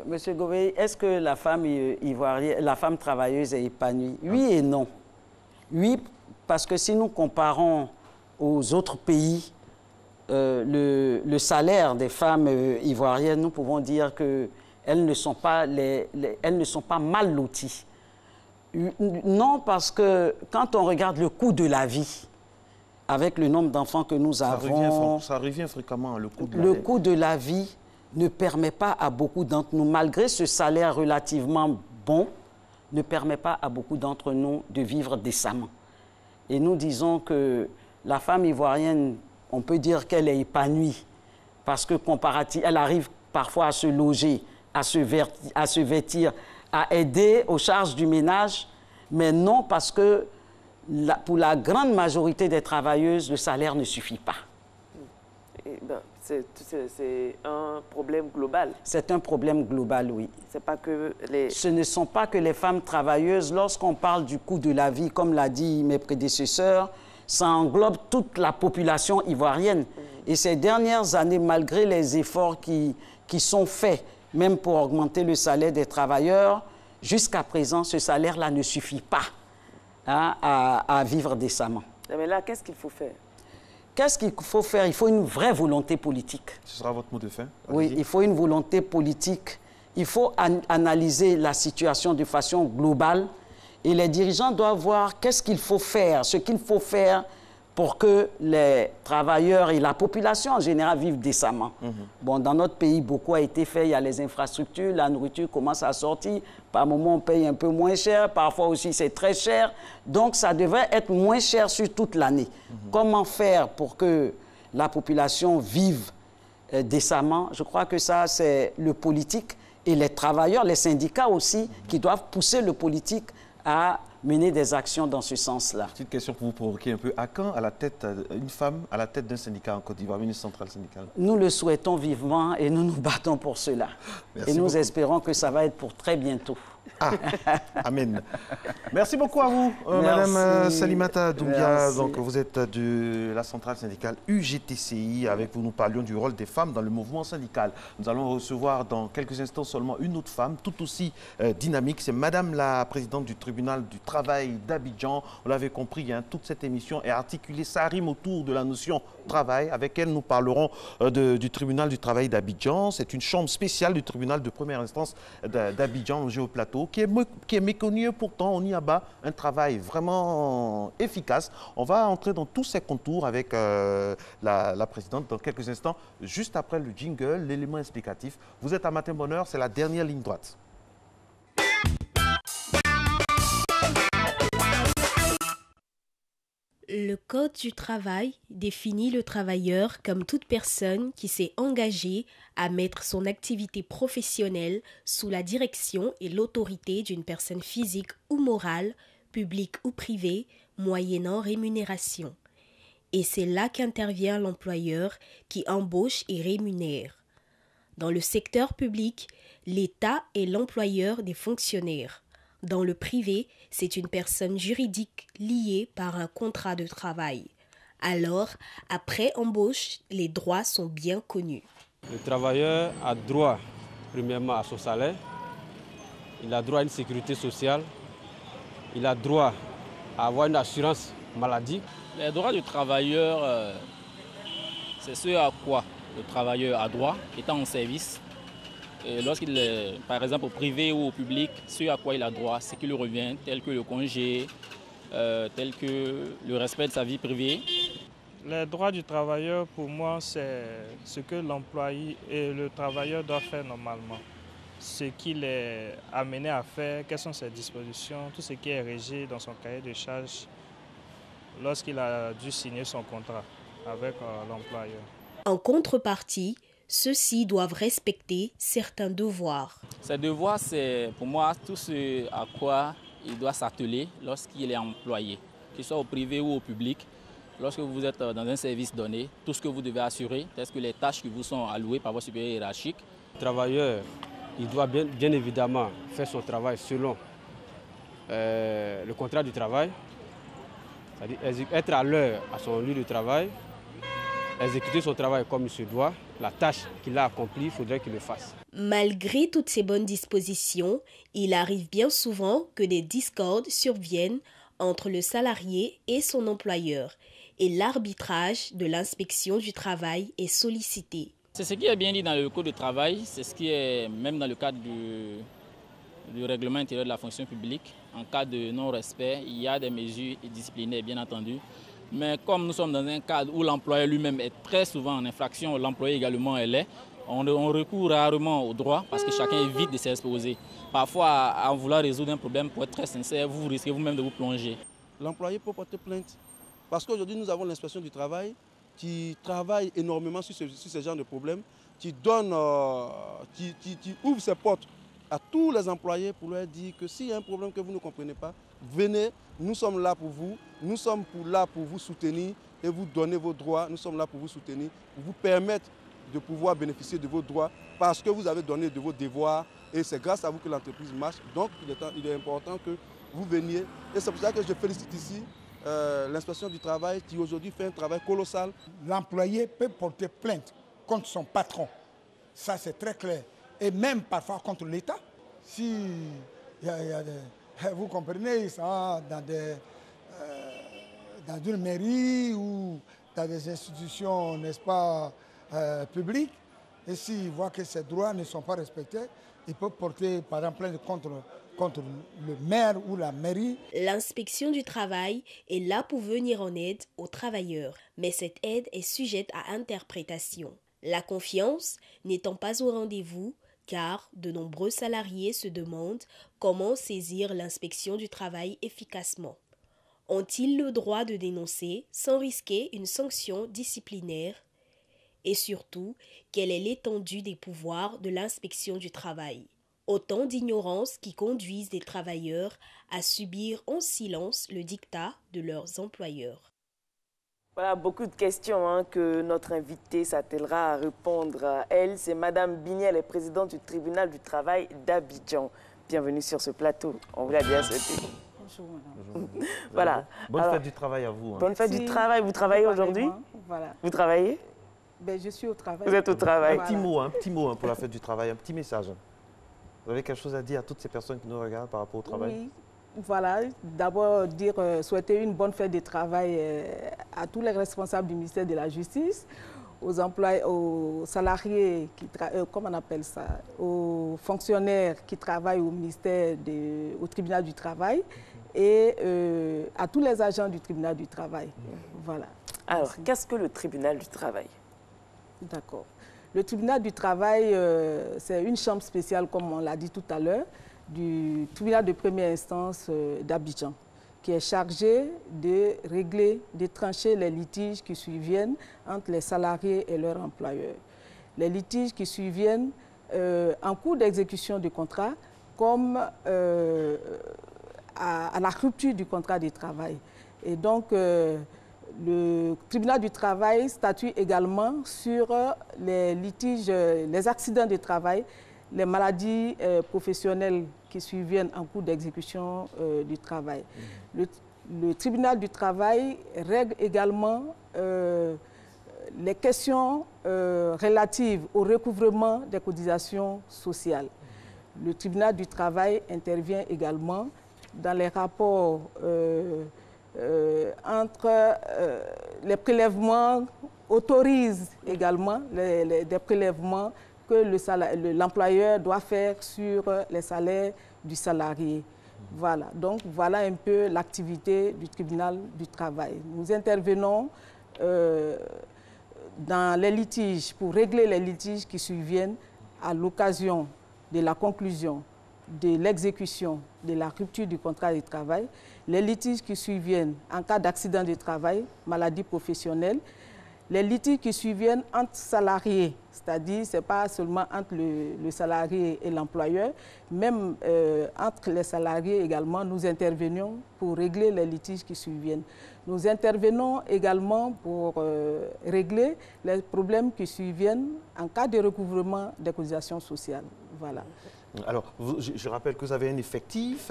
Monsieur Gouveia, est-ce que la femme ivoirienne, la femme travailleuse est épanouie? Oui et non. Oui, parce que si nous comparons aux autres pays, le salaire des femmes ivoiriennes, nous pouvons dire qu'elles ne sont pas mal loties. Non, parce que quand on regarde le coût de la vie, avec le nombre d'enfants que nous avons... Ça revient fréquemment, le coût de la vie. Le coût de la vie ne permet pas à beaucoup d'entre nous, malgré ce salaire relativement bon, ne permet pas à beaucoup d'entre nous de vivre décemment. Et nous disons que la femme ivoirienne, on peut dire qu'elle est épanouie, parce que comparativement, elle arrive parfois à se loger, à se vêtir, à aider aux charges du ménage, mais non parce que pour la grande majorité des travailleuses, le salaire ne suffit pas. C'est un problème global. C'est un problème global, oui. C'est pas que les... Ce ne sont pas que les femmes travailleuses. Lorsqu'on parle du coût de la vie, comme l'a dit mes prédécesseurs, ça englobe toute la population ivoirienne. Et ces dernières années, malgré les efforts qui sont faits, même pour augmenter le salaire des travailleurs, jusqu'à présent, ce salaire-là ne suffit pas à vivre décemment. Mais là, qu'est-ce qu'il faut faire? Qu'est-ce qu'il faut faire? Il faut une vraie volonté politique. Ce sera votre mot de fin. Oui, il faut une volonté politique. Il faut analyser la situation de façon globale et les dirigeants doivent voir qu'est-ce qu'il faut faire, ce qu'il faut faire pour que les travailleurs et la population en général vivent décemment. Bon, dans notre pays, beaucoup a été fait. Il y a les infrastructures, la nourriture commence à sortir. Par moment, on paye un peu moins cher. Parfois aussi, c'est très cher. Donc, ça devrait être moins cher sur toute l'année. Comment faire pour que la population vive décemment? Je crois que ça, c'est le politique et les travailleurs, les syndicats aussi, qui doivent pousser le politique à mener des actions dans ce sens-là. Petite question pour vous provoquer un peu. À quand à la tête, une femme à la tête d'un syndicat en Côte d'Ivoire, ministre central syndical? Nous le souhaitons vivement et nous nous battons pour cela. Merci et nous beaucoup. Espérons que ça va être pour très bientôt. Ah, amen. Merci beaucoup à vous, Madame Salimata Doumbia. Donc, vous êtes de la centrale syndicale UGTCI. Avec vous, nous parlions du rôle des femmes dans le mouvement syndical. Nous allons recevoir dans quelques instants seulement une autre femme, tout aussi dynamique. C'est Madame la présidente du tribunal du travail d'Abidjan. Vous l'avez compris, hein, toute cette émission est articulée, ça rime autour de la notion travail. Avec elle, nous parlerons du tribunal du travail d'Abidjan. C'est une chambre spéciale du tribunal de première instance d'Abidjan, au Géoplateau, qui est méconnu. Pourtant, on y abat un travail vraiment efficace. On va entrer dans tous ces contours avec la présidente dans quelques instants, juste après le jingle, l'élément explicatif. Vous êtes à Matin Bonheur, c'est la dernière ligne droite. Le Code du travail définit le travailleur comme toute personne qui s'est engagée à mettre son activité professionnelle sous la direction et l'autorité d'une personne physique ou morale, publique ou privée, moyennant rémunération. Et c'est là qu'intervient l'employeur qui embauche et rémunère. Dans le secteur public, l'État est l'employeur des fonctionnaires. Dans le privé, c'est une personne juridique liée par un contrat de travail. Alors, après embauche, les droits sont bien connus. Le travailleur a droit, premièrement, à son salaire. Il a droit à une sécurité sociale. Il a droit à avoir une assurance maladie. Les droits du travailleur, c'est ce à quoi le travailleur a droit, étant en service. Lorsqu'il est, par exemple, au privé ou au public, ce à quoi il a droit, c'est qu'il lui revient, tel que le congé, tel que le respect de sa vie privée. Les droits du travailleur, pour moi, c'est ce que l'employé et le travailleur doivent faire normalement. Ce qu'il est amené à faire, quelles sont ses dispositions, tout ce qui est régi dans son cahier de charges lorsqu'il a dû signer son contrat avec l'employeur. En contrepartie, ceux-ci doivent respecter certains devoirs. Ces devoirs, c'est pour moi tout ce à quoi il doit s'atteler lorsqu'il est employé, qu'il soit au privé ou au public. Lorsque vous êtes dans un service donné, tout ce que vous devez assurer, est-ce que les tâches qui vous sont allouées par vos supérieurs hiérarchiques. Le travailleur, il doit bien évidemment faire son travail selon le contrat du travail, c'est-à-dire être à l'heure à son lieu de travail, exécuter son travail comme il se doit, la tâche qu'il a accomplie, il faudrait qu'il le fasse. Malgré toutes ces bonnes dispositions, il arrive bien souvent que des discordes surviennent entre le salarié et son employeur, et l'arbitrage de l'inspection du travail est sollicité. C'est ce qui est bien dit dans le Code du travail, c'est ce qui est même dans le cadre du règlement intérieur de la fonction publique. En cas de non-respect, il y a des mesures disciplinaires, bien entendu. Mais comme nous sommes dans un cadre où l'employeur lui-même est très souvent en infraction, l'employé également l'est, on recourt rarement au droit parce que chacun évite de s'exposer. Parfois, à vouloir résoudre un problème, pour être très sincère, vous risquez vous-même de vous plonger. L'employé peut porter plainte. Parce qu'aujourd'hui, nous avons l'inspection du travail qui travaille énormément sur ce genre de problèmes, qui ouvre ses portes à tous les employés pour leur dire que s'il y a un problème que vous ne comprenez pas, venez, nous sommes là pour vous, nous sommes là pour vous soutenir et vous donner vos droits, nous sommes là pour vous soutenir, pour vous permettre de pouvoir bénéficier de vos droits parce que vous avez donné de vos devoirs et c'est grâce à vous que l'entreprise marche. Donc il est important que vous veniez et c'est pour ça que je félicite ici l'inspection du travail qui aujourd'hui fait un travail colossal. L'employé peut porter plainte contre son patron, ça c'est très clair, et même parfois contre l'État. Si vous comprenez, ils sont dans une mairie ou dans des institutions, n'est-ce pas, publiques, et s'ils voient que ces droits ne sont pas respectés, ils peuvent porter par exemple plainte contre le maire ou la mairie. L'inspection du travail est là pour venir en aide aux travailleurs, mais cette aide est sujette à interprétation. La confiance n'étant pas au rendez-vous, car de nombreux salariés se demandent comment saisir l'inspection du travail efficacement. Ont-ils le droit de dénoncer sans risquer une sanction disciplinaire? Et surtout, quelle est l'étendue des pouvoirs de l'inspection du travail? Autant d'ignorance qui conduisent des travailleurs à subir en silence le diktat de leurs employeurs. Voilà, beaucoup de questions que notre invitée s'attellera à répondre à elle. C'est Madame Bigny, elle est présidente du tribunal du travail d'Abidjan. Bienvenue sur ce plateau, on vous l'a bien souhaité. Bonjour madame. Voilà. Bonne fête du travail à vous. Bonne fête du travail, vous travaillez aujourd'hui? Voilà. Vous travaillez? Ben, je suis au travail. Vous êtes au travail. Un petit mot pour la fête du travail, un petit message. Vous avez quelque chose à dire à toutes ces personnes qui nous regardent par rapport au travail? Oui, voilà. D'abord, souhaiter une bonne fête de travail à tous les responsables du ministère de la Justice, aux employés, aux salariés, comment on appelle ça, aux fonctionnaires qui travaillent au ministère, au tribunal du travail et à tous les agents du tribunal du travail. Voilà. Alors, qu'est-ce que le tribunal du travail? D'accord. Le tribunal du travail, c'est une chambre spéciale, comme on l'a dit tout à l'heure, du tribunal de première instance d'Abidjan, qui est chargé de régler, de trancher les litiges qui surviennent entre les salariés et leurs employeurs. Les litiges qui surviennent en cours d'exécution du contrat, comme à la rupture du contrat de travail. Et donc, le tribunal du travail statue également sur les litiges, les accidents de travail, les maladies professionnelles qui surviennent en cours d'exécution du travail. Le tribunal du travail règle également les questions relatives au recouvrement des cotisations sociales. Le tribunal du travail intervient également dans les rapports entre les prélèvements, autorise également des prélèvements que l'employeur doit faire sur les salaires du salarié. Voilà, donc voilà un peu l'activité du tribunal du travail. Nous intervenons dans les litiges, pour régler les litiges qui surviennent à l'occasion de la conclusion, de l'exécution, de la rupture du contrat de travail, les litiges qui surviennent en cas d'accident de travail, maladie professionnelle, les litiges qui surviennent entre salariés, c'est-à-dire ce n'est pas seulement entre le salarié et l'employeur, même entre les salariés également, nous intervenons pour régler les litiges qui surviennent. Nous intervenons également pour régler les problèmes qui surviennent en cas de recouvrement des cotisations sociales. Voilà. Alors, je rappelle que vous avez un effectif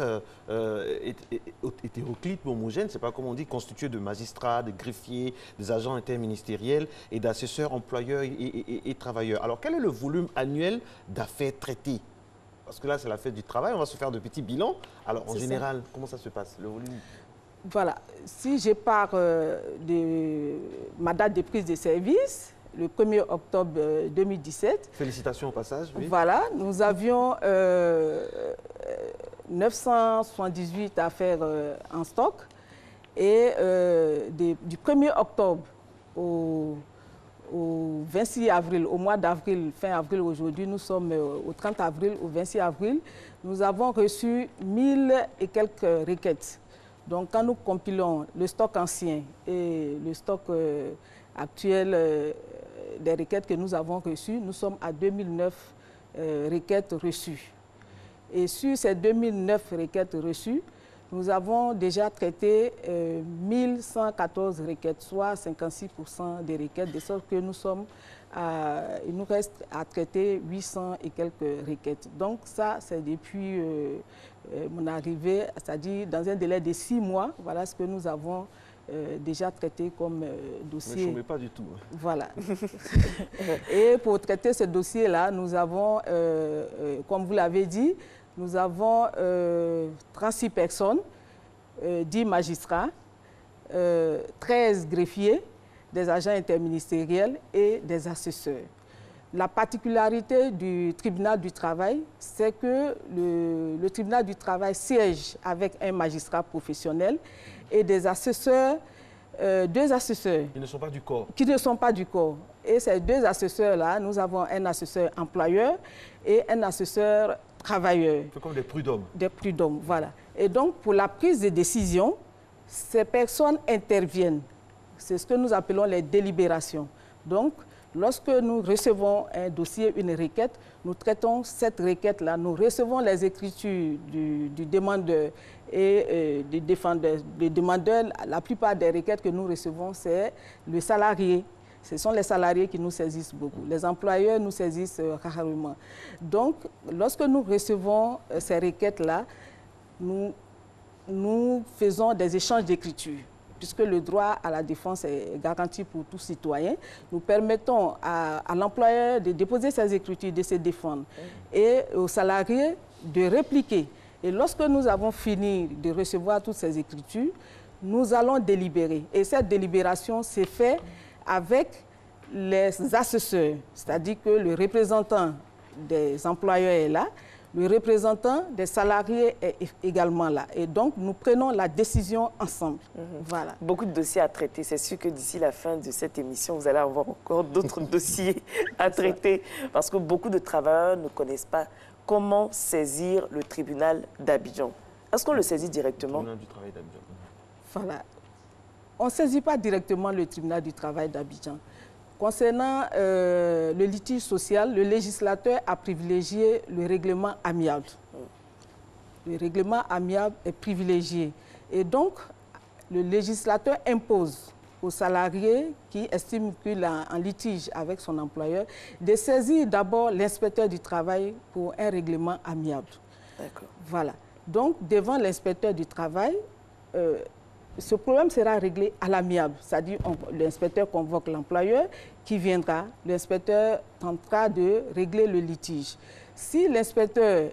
hétéroclite, homogène, je ne sais pas comment on dit, constitué de magistrats, de greffiers, des agents interministériels et d'assesseurs employeurs et travailleurs. Alors, quel est le volume annuel d'affaires traitées? Parce que là, c'est la fête du travail, on va se faire de petits bilans. Alors, en général, comment ça se passe, le volume? Voilà. Si je pars de ma date de prise de service, le 1er octobre 2017. Félicitations au passage. Oui. Voilà, nous avions 978 affaires en stock et du 1er octobre au 26 avril, au mois d'avril, fin avril aujourd'hui, nous sommes au 30 avril, au 26 avril, nous avons reçu 1000 et quelques requêtes. Donc quand nous compilons le stock ancien et le stock actuel des requêtes que nous avons reçues, nous sommes à 2009 requêtes reçues. Et sur ces 2009 requêtes reçues, nous avons déjà traité 1114 requêtes, soit 56% des requêtes, de sorte que il nous reste à traiter 800 et quelques requêtes. Donc ça, c'est depuis mon arrivée, c'est-à-dire dans un délai de 6 mois, voilà ce que nous avons déjà traité comme dossier. Ne chômez pas du tout. Voilà. Et pour traiter ce dossier-là, nous avons, comme vous l'avez dit, nous avons 36 personnes, 10 magistrats, 13 greffiers, des agents interministériels et des assesseurs. La particularité du tribunal du travail, c'est que le tribunal du travail siège avec un magistrat professionnel et des assesseurs, 2 assesseurs. Qui ne sont pas du corps. Qui ne sont pas du corps. Et ces 2 assesseurs-là, nous avons un assesseur employeur et un assesseur travailleur. C'est comme des prud'hommes. Des prud'hommes, voilà. Et donc, pour la prise de décision, ces personnes interviennent. C'est ce que nous appelons les délibérations. Donc, lorsque nous recevons un dossier, une requête, nous traitons cette requête-là. Nous recevons les écritures du demandeur et du défendeur. Le demandeur, la plupart des requêtes que nous recevons, c'est le salarié. Ce sont les salariés qui nous saisissent beaucoup. Les employeurs nous saisissent rarement. Donc, lorsque nous recevons ces requêtes-là, nous faisons des échanges d'écriture. Puisque le droit à la défense est garanti pour tout citoyen, nous permettons à l'employeur de déposer ses écritures, de se défendre, et aux salariés de répliquer. Et lorsque nous avons fini de recevoir toutes ces écritures, nous allons délibérer. Et cette délibération s'est faite avec les assesseurs, c'est-à-dire que le représentant des employeurs est là, le représentant des salariés est également là. Et donc, nous prenons la décision ensemble. Voilà. Beaucoup de dossiers à traiter. C'est sûr que d'ici la fin de cette émission, vous allez avoir encore d'autres dossiers à traiter. Parce que beaucoup de travailleurs ne connaissent pas comment saisir le tribunal d'Abidjan. Est-ce qu'on le saisit directement? Le tribunal du travail d'Abidjan. Voilà. On ne saisit pas directement le tribunal du travail d'Abidjan. Concernant le litige social, le législateur a privilégié le règlement amiable. Le règlement amiable est privilégié. Et donc, le législateur impose aux salariés qui estiment qu'il a un litige avec son employeur de saisir d'abord l'inspecteur du travail pour un règlement amiable. Voilà. Donc, devant l'inspecteur du travail, ce problème sera réglé à l'amiable, c'est-à-dire l'inspecteur convoque l'employeur qui viendra, l'inspecteur tentera de régler le litige. Si l'inspecteur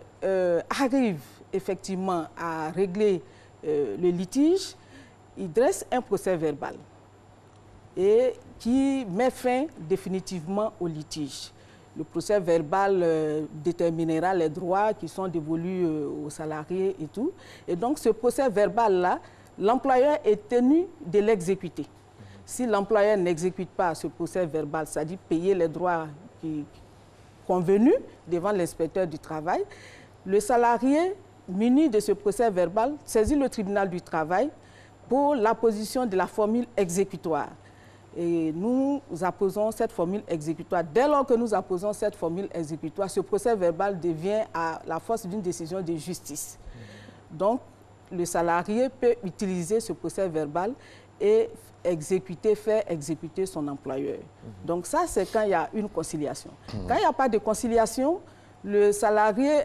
arrive effectivement à régler le litige, il dresse un procès verbal et qui met fin définitivement au litige. Le procès verbal déterminera les droits qui sont dévolus aux salariés et tout. Et donc ce procès verbal-là, l'employeur est tenu de l'exécuter. si l'employeur n'exécute pas ce procès verbal, c'est-à-dire payer les droits convenus devant l'inspecteur du travail, le salarié muni de ce procès verbal saisit le tribunal du travail pour l'apposition de la formule exécutoire. Et nous apposons cette formule exécutoire. Dès lors que nous apposons cette formule exécutoire, ce procès verbal devient à la force d'une décision de justice. Donc, le salarié peut utiliser ce procès verbal et faire exécuter son employeur. Donc ça, c'est quand il y a une conciliation. Quand il n'y a pas de conciliation, le salarié,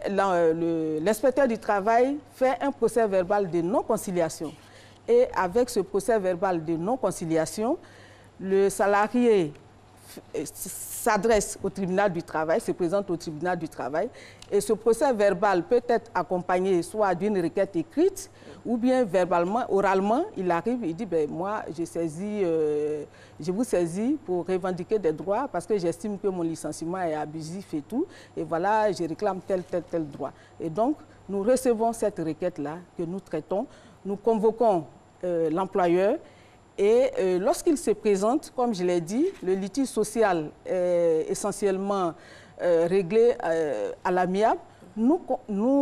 l'inspecteur du travail fait un procès verbal de non-conciliation. Et avec ce procès verbal de non-conciliation, le salarié s'adresse au tribunal du travail, se présente au tribunal du travail, et ce procès verbal peut être accompagné soit d'une requête écrite ou bien verbalement, oralement, il arrive, il dit ben, moi je vous saisis pour revendiquer des droits parce que j'estime que mon licenciement est abusif et tout, et voilà, je réclame tel droit. Et donc, nous recevons cette requête-là que nous traitons, nous convoquons l'employeur. Et lorsqu'il se présente, comme je l'ai dit, le litige social est essentiellement réglé à l'amiable. Nous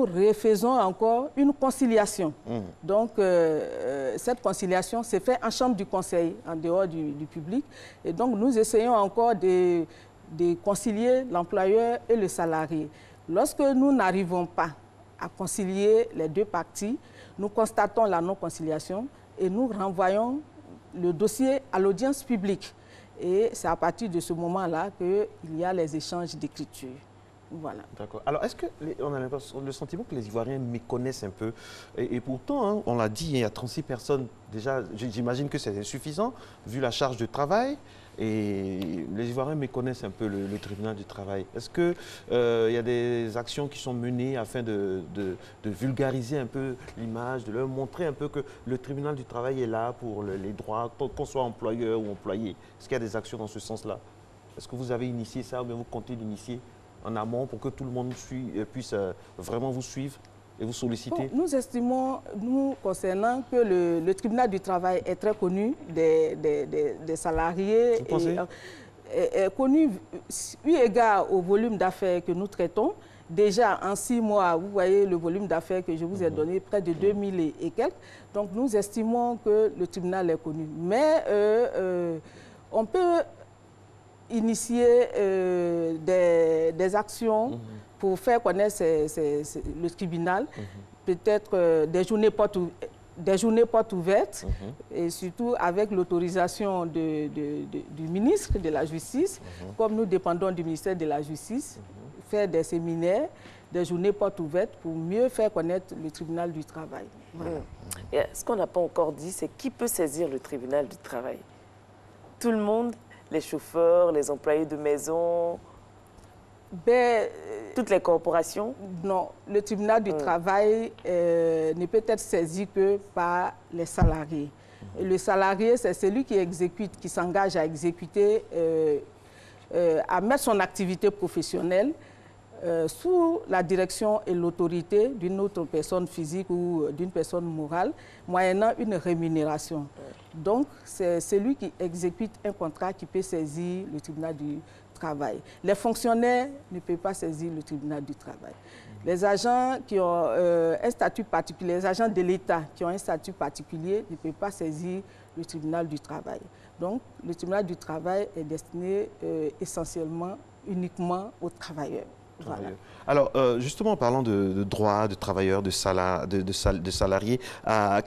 refaisons encore une conciliation. Donc, cette conciliation s'est faite en chambre du conseil, en dehors du public. Et donc, nous essayons encore de concilier l'employeur et le salarié. Lorsque nous n'arrivons pas à concilier les deux parties, nous constatons la non-conciliation et nous renvoyons le dossier à l'audience publique. Et c'est à partir de ce moment-là qu'il y a les échanges d'écriture. Voilà. D'accord. Alors, est-ce qu'on a le sentiment que les Ivoiriens méconnaissent un peu? Et pourtant, hein, on l'a dit, il y a 36 personnes. Déjà, j'imagine que c'est insuffisant, vu la charge de travail. Et les Ivoiriens méconnaissent un peu le tribunal du travail. Est-ce qu'il y a des actions qui sont menées afin de vulgariser un peu l'image, de leur montrer un peu que le tribunal du travail est là pour les droits, qu'on soit employeur ou employé? Est-ce qu'il y a des actions dans ce sens-là? Est-ce que vous avez initié ça ou bien vous comptez l'initier en amont pour que tout le monde puisse vraiment vous suivre et vous solliciter? Bon, nous estimons, nous concernant, que le tribunal du travail est très connu des salariés. Vous pensez? Est connu, eu égard au volume d'affaires que nous traitons. Déjà, en 6 mois, vous voyez le volume d'affaires que je vous ai donné, près de 2000 et quelques. Donc, nous estimons que le tribunal est connu. Mais on peut initier des actions pour faire connaître le tribunal, peut-être des journées portes ouvertes, et surtout avec l'autorisation du ministre de la Justice, comme nous dépendons du ministère de la Justice, faire des séminaires, des journées portes ouvertes pour mieux faire connaître le tribunal du travail. Voilà. Et ce qu'on n'a pas encore dit, c'est qui peut saisir le tribunal du travail? Tout le monde? Les chauffeurs, les employés de maison, toutes les corporations? Non, le tribunal du travail ne peut être saisi que par les salariés. Et le salarié, c'est celui qui exécute, qui s'engage à exécuter, à mettre son activité professionnelle sous la direction et l'autorité d'une autre personne physique ou d'une personne morale, moyennant une rémunération. Donc, c'est celui qui exécute un contrat qui peut saisir le tribunal du travail. Les fonctionnaires ne peuvent pas saisir le tribunal du travail. Les agents qui ont un statut particulier, les agents de l'État qui ont un statut particulier ne peuvent pas saisir le tribunal du travail. Donc, le tribunal du travail est destiné essentiellement, uniquement aux travailleurs. Voilà. Alors, justement, en parlant de droits, de travailleurs, de salariés,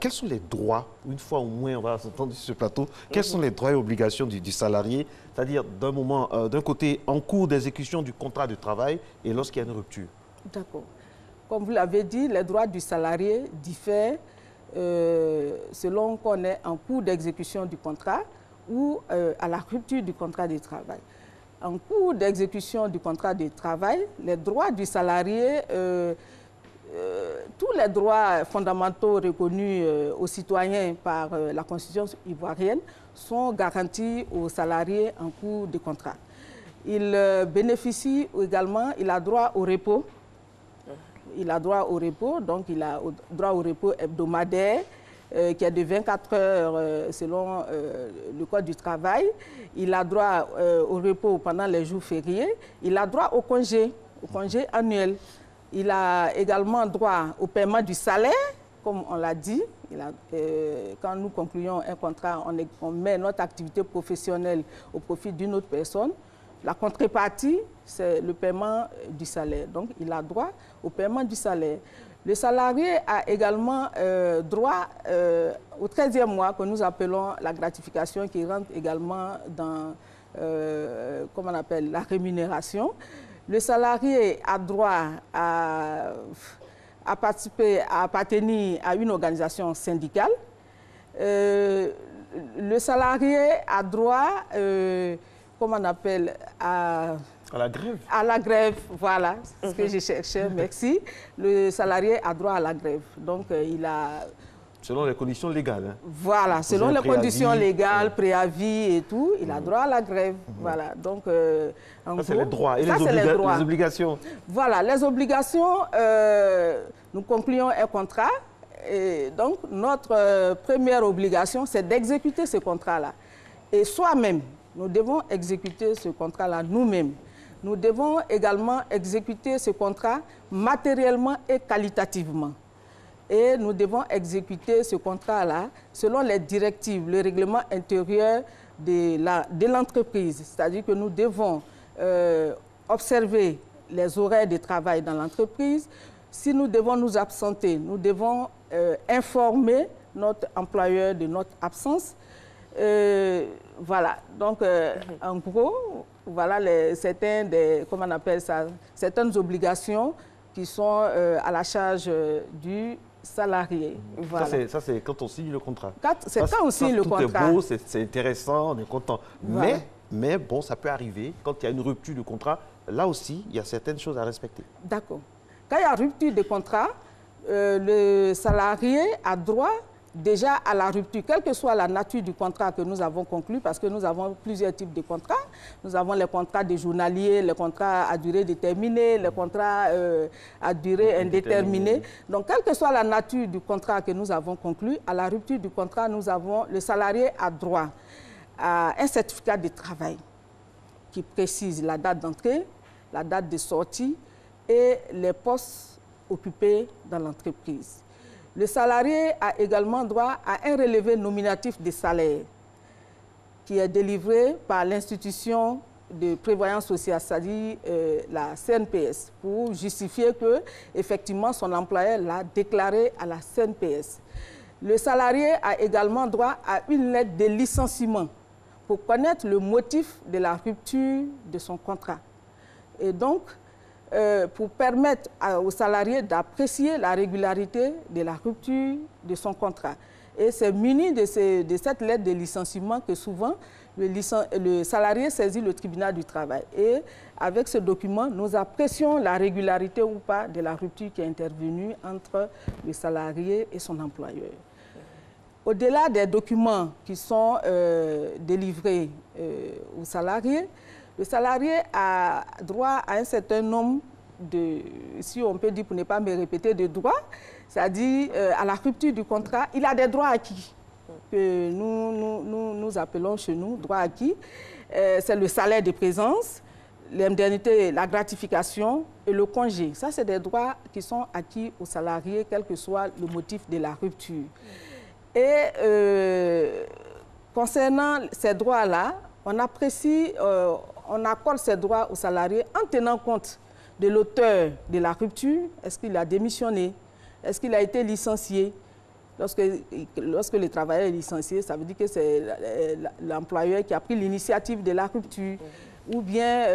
quels sont les droits, une fois au moins on va s'entendre sur ce plateau, quels sont les droits et obligations du salarié, c'est-à-dire d'un côté en cours d'exécution du contrat de travail et lorsqu'il y a une rupture? D'accord. Comme vous l'avez dit, les droits du salarié diffèrent selon qu'on est en cours d'exécution du contrat ou à la rupture du contrat de travail. En cours d'exécution du contrat de travail, les droits du salarié, tous les droits fondamentaux reconnus aux citoyens par la Constitution ivoirienne sont garantis aux salariés en cours de contrat. Il bénéficie également, il a droit au repos. Il a droit au repos, donc il a droit au repos hebdomadaire, qui est de 24 heures selon le Code du travail. Il a droit au repos pendant les jours fériés. Il a droit au congé annuel. Il a également droit au paiement du salaire, comme on l'a dit. Quand nous concluons un contrat, on met notre activité professionnelle au profit d'une autre personne. La contrepartie, c'est le paiement du salaire. Donc, il a droit au paiement du salaire. Le salarié a également droit au 13e mois, que nous appelons la gratification, qui rentre également dans comment on appelle, la rémunération. Le salarié a droit à participer, à appartenir à une organisation syndicale. Le salarié a droit, comment on appelle, à la grève. À la grève, voilà, c'est ce que je cherchais, merci. Le salarié a droit à la grève. Donc, il a... Selon les conditions légales. Hein. Voilà, selon les conditions légales, préavis et tout, il a droit à la grève. Voilà, donc... ça, c'est les droits. Et les obligations? Voilà, les obligations, nous concluons un contrat. Et donc, notre première obligation, c'est d'exécuter ce contrat-là. Et soi-même, nous devons exécuter ce contrat-là nous-mêmes. Nous devons également exécuter ce contrat matériellement et qualitativement. Et nous devons exécuter ce contrat-là selon les directives, le règlement intérieur de l'entreprise. C'est-à-dire que nous devons observer les horaires de travail dans l'entreprise. Si nous devons nous absenter, nous devons informer notre employeur de notre absence. Voilà, donc en gros, voilà certaines obligations qui sont à la charge du salarié. Voilà. Ça, c'est quand on signe le contrat. C'est quand on signe le contrat. Tout est beau, c'est intéressant, on est content. Voilà. Mais bon, ça peut arriver, quand il y a une rupture de contrat, là aussi, il y a certaines choses à respecter. D'accord. Quand il y a rupture de contrat, le salarié a droit déjà à la rupture, quelle que soit la nature du contrat que nous avons conclu, parce que nous avons plusieurs types de contrats. Nous avons les contrats des journaliers, les contrats à durée déterminée, les contrats à durée indéterminée. Donc, quelle que soit la nature du contrat que nous avons conclu, à la rupture du contrat, le salarié a droit à un certificat de travail qui précise la date d'entrée, la date de sortie et les postes occupés dans l'entreprise. Le salarié a également droit à un relevé nominatif de salaire qui est délivré par l'institution de prévoyance sociale, c'est-à-dire la CNPS, pour justifier que, effectivement, son employeur l'a déclaré à la CNPS. Le salarié a également droit à une lettre de licenciement pour connaître le motif de la rupture de son contrat. Et donc, pour permettre au salarié d'apprécier la régularité de la rupture de son contrat. Et c'est muni de cette lettre de licenciement que souvent le salarié saisit le tribunal du travail. Et avec ce document, nous apprécions la régularité ou pas de la rupture qui est intervenue entre le salarié et son employeur. Au-delà des documents qui sont délivrés aux salariés, le salarié a droit à un certain nombre de, si on peut dire pour ne pas me répéter, de droits, c'est-à-dire à la rupture du contrat, il a des droits acquis que nous appelons chez nous droits acquis. C'est le salaire de présence, l'indemnité, la gratification et le congé. Ça, c'est des droits qui sont acquis aux salariés, quel que soit le motif de la rupture. Et concernant ces droits-là, on apprécie, on accorde ces droits aux salariés en tenant compte de l'auteur de la rupture. Est-ce qu'il a démissionné? Est-ce qu'il a été licencié? Lorsque le travailleur est licencié, ça veut dire que c'est l'employeur qui a pris l'initiative de la rupture. Ou bien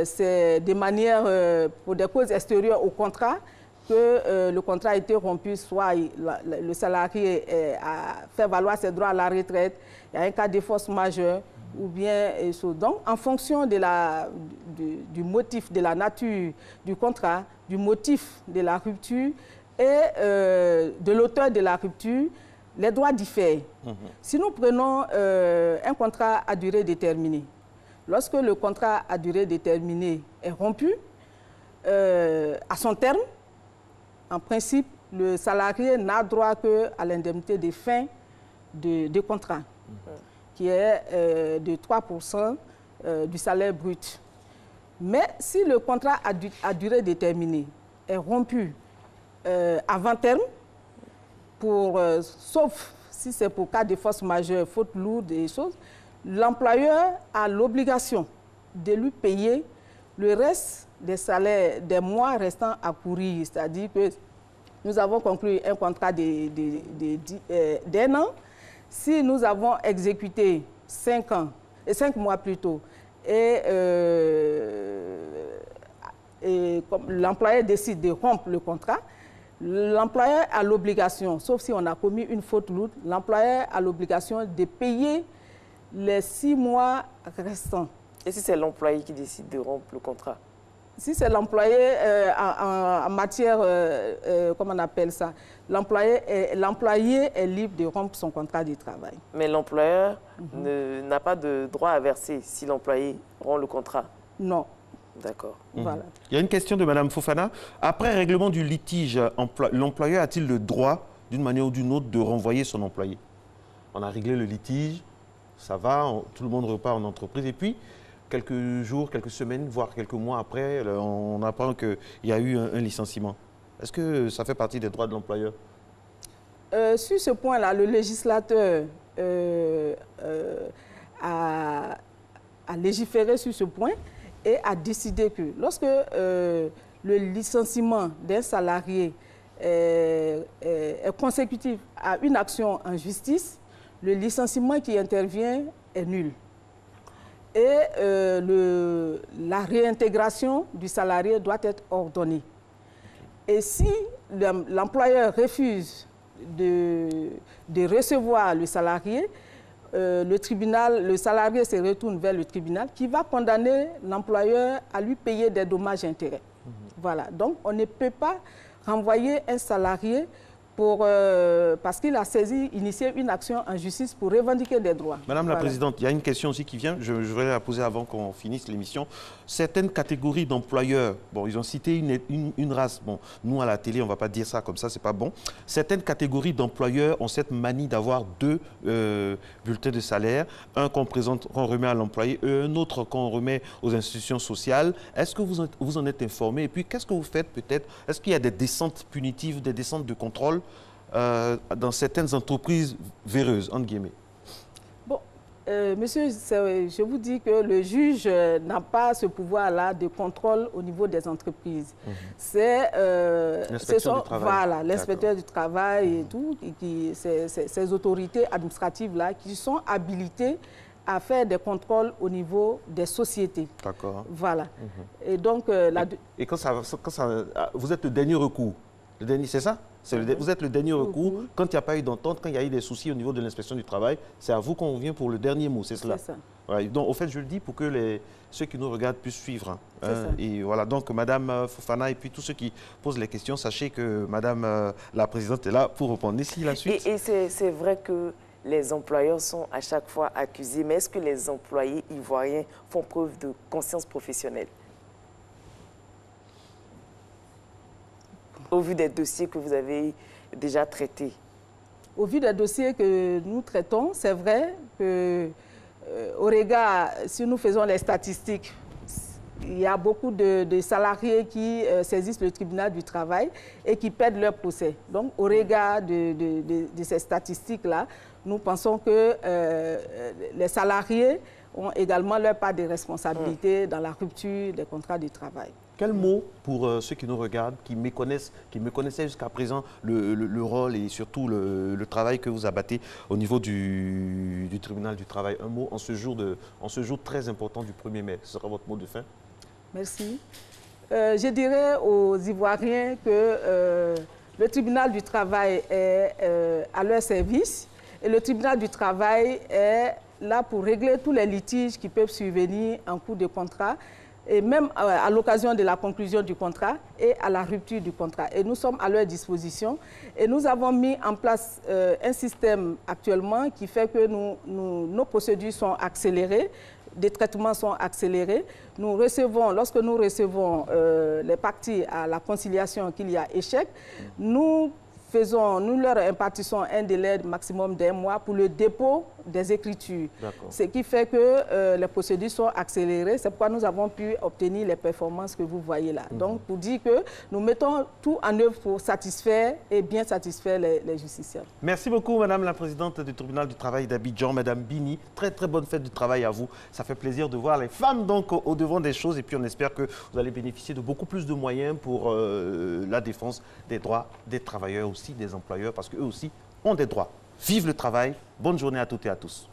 c'est de manière, pour des causes extérieures au contrat, que le contrat a été rompu, soit le salarié a fait valoir ses droits à la retraite, il y a un cas de force majeure, ou bien... Donc, en fonction du motif, de la nature du contrat, du motif de la rupture et de l'auteur de la rupture, les droits diffèrent. Si nous prenons un contrat à durée déterminée, lorsque le contrat à durée déterminée est rompu, à son terme, en principe, le salarié n'a droit qu'à l'indemnité de fin de contrat, qui est de 3% du salaire brut. Mais si le contrat à durée déterminée est rompu avant terme, sauf si c'est pour cas de force majeure, faute lourde et choses, l'employeur a l'obligation de lui payer le reste des salaires des mois restants à courir. C'est-à-dire que nous avons conclu un contrat d'un an. Si nous avons exécuté 5 mois plus tôt, et comme l'employeur décide de rompre le contrat, l'employeur a l'obligation, sauf si on a commis une faute lourde, l'employeur a l'obligation de payer les 6 mois restants. Et si c'est l'employé qui décide de rompre le contrat? Si c'est l'employé en matière, comment on appelle ça, l'employé est libre de rompre son contrat de travail. Mais l'employeur n'a pas de droit à verser si l'employé rompt le contrat? Non. D'accord. Voilà. Il y a une question de Mme Fofana. Après règlement du litige, l'employeur a-t-il le droit, d'une manière ou d'une autre, de renvoyer son employé? On a réglé le litige, ça va, tout le monde repart en entreprise, et puis quelques jours, quelques semaines, voire quelques mois après, on apprend qu'il y a eu un licenciement. Est-ce que ça fait partie des droits de l'employeur? Sur ce point-là, le législateur a légiféré sur ce point et a décidé que lorsque le licenciement d'un salarié est consécutif à une action en justice, le licenciement qui intervient est nul. Et la réintégration du salarié doit être ordonnée. Et si l'employeur refuse de recevoir le salarié, le salarié se retourne vers le tribunal qui va condamner l'employeur à lui payer des dommages et intérêts. Voilà. Donc, on ne peut pas renvoyer un salarié parce qu'il a initié une action en justice pour revendiquer des droits. Madame la Présidente, il y a une question aussi qui vient, je voudrais la poser avant qu'on finisse l'émission. Certaines catégories d'employeurs, bon, ils ont cité une race, bon, nous à la télé, on ne va pas dire ça comme ça, c'est pas bon. Certaines catégories d'employeurs ont cette manie d'avoir 2 bulletins de salaire, un qu'on remet à l'employé et un autre qu'on remet aux institutions sociales. Est-ce que vous en êtes informé? Et puis, qu'est-ce que vous faites peut-être? Est-ce qu'il y a des descentes punitives, des descentes de contrôle dans certaines entreprises véreuses, entre guillemets? Bon, monsieur, je vous dis que le juge n'a pas ce pouvoir-là de contrôle au niveau des entreprises. C'est l'inspecteur du travail. Voilà, l'inspecteur du travail et tout, ces autorités administratives-là qui sont habilitées à faire des contrôles au niveau des sociétés. D'accord. Voilà. Et donc, et quand vous êtes le dernier recours, c'est ça? Vous êtes le dernier recours. Quand il n'y a pas eu d'entente, quand il y a eu des soucis au niveau de l'inspection du travail, c'est à vous qu'on vient pour le dernier mot, c'est cela? C'est ça. Voilà. Donc, au fait, je le dis pour que ceux qui nous regardent puissent suivre. Et voilà, donc, Madame Fofana et puis tous ceux qui posent les questions, sachez que Madame la Présidente est là pour répondre. Ici, la suite. Et c'est vrai que les employeurs sont à chaque fois accusés, mais est-ce que les employés ivoiriens font preuve de conscience professionnelle? Au vu des dossiers que vous avez déjà traités? Au vu des dossiers que nous traitons, c'est vrai que, au regard, si nous faisons les statistiques, il y a beaucoup de salariés qui saisissent le tribunal du travail et qui perdent leur procès. Donc, au regard de ces statistiques-là, nous pensons que les salariés ont également leur part de responsabilité dans la rupture des contrats de travail. Quel mot pour ceux qui nous regardent, qui méconnaissaient jusqu'à présent le rôle et surtout le travail que vous abattez au niveau du tribunal du travail? Un mot en ce jour très important du 1er mai. Ce sera votre mot de fin? Merci. Je dirais aux Ivoiriens que le tribunal du travail est à leur service et le tribunal du travail est là pour régler tous les litiges qui peuvent survenir en cours de contrat et même à l'occasion de la conclusion du contrat et à la rupture du contrat. Et nous sommes à leur disposition. Et nous avons mis en place un système actuellement qui fait que nos procédures sont accélérées. des traitements sont accélérés. Nous recevons, lorsque nous recevons les parties à la conciliation qu'il y a échec, nous leur impartissons un délai maximum d'1 mois pour le dépôt des écritures. Ce qui fait que les procédures sont accélérées. C'est pourquoi nous avons pu obtenir les performances que vous voyez là. Donc, pour dire que nous mettons tout en œuvre pour satisfaire et bien satisfaire les justiciables. Merci beaucoup, Madame la Présidente du Tribunal du Travail d'Abidjan, Madame Bini. Très, très bonne fête du travail à vous. Ça fait plaisir de voir les femmes donc au devant des choses. Et puis, on espère que vous allez bénéficier de beaucoup plus de moyens pour la défense des droits des travailleurs, aussi des employeurs, parce qu'eux aussi ont des droits. Vive le travail. Bonne journée à toutes et à tous.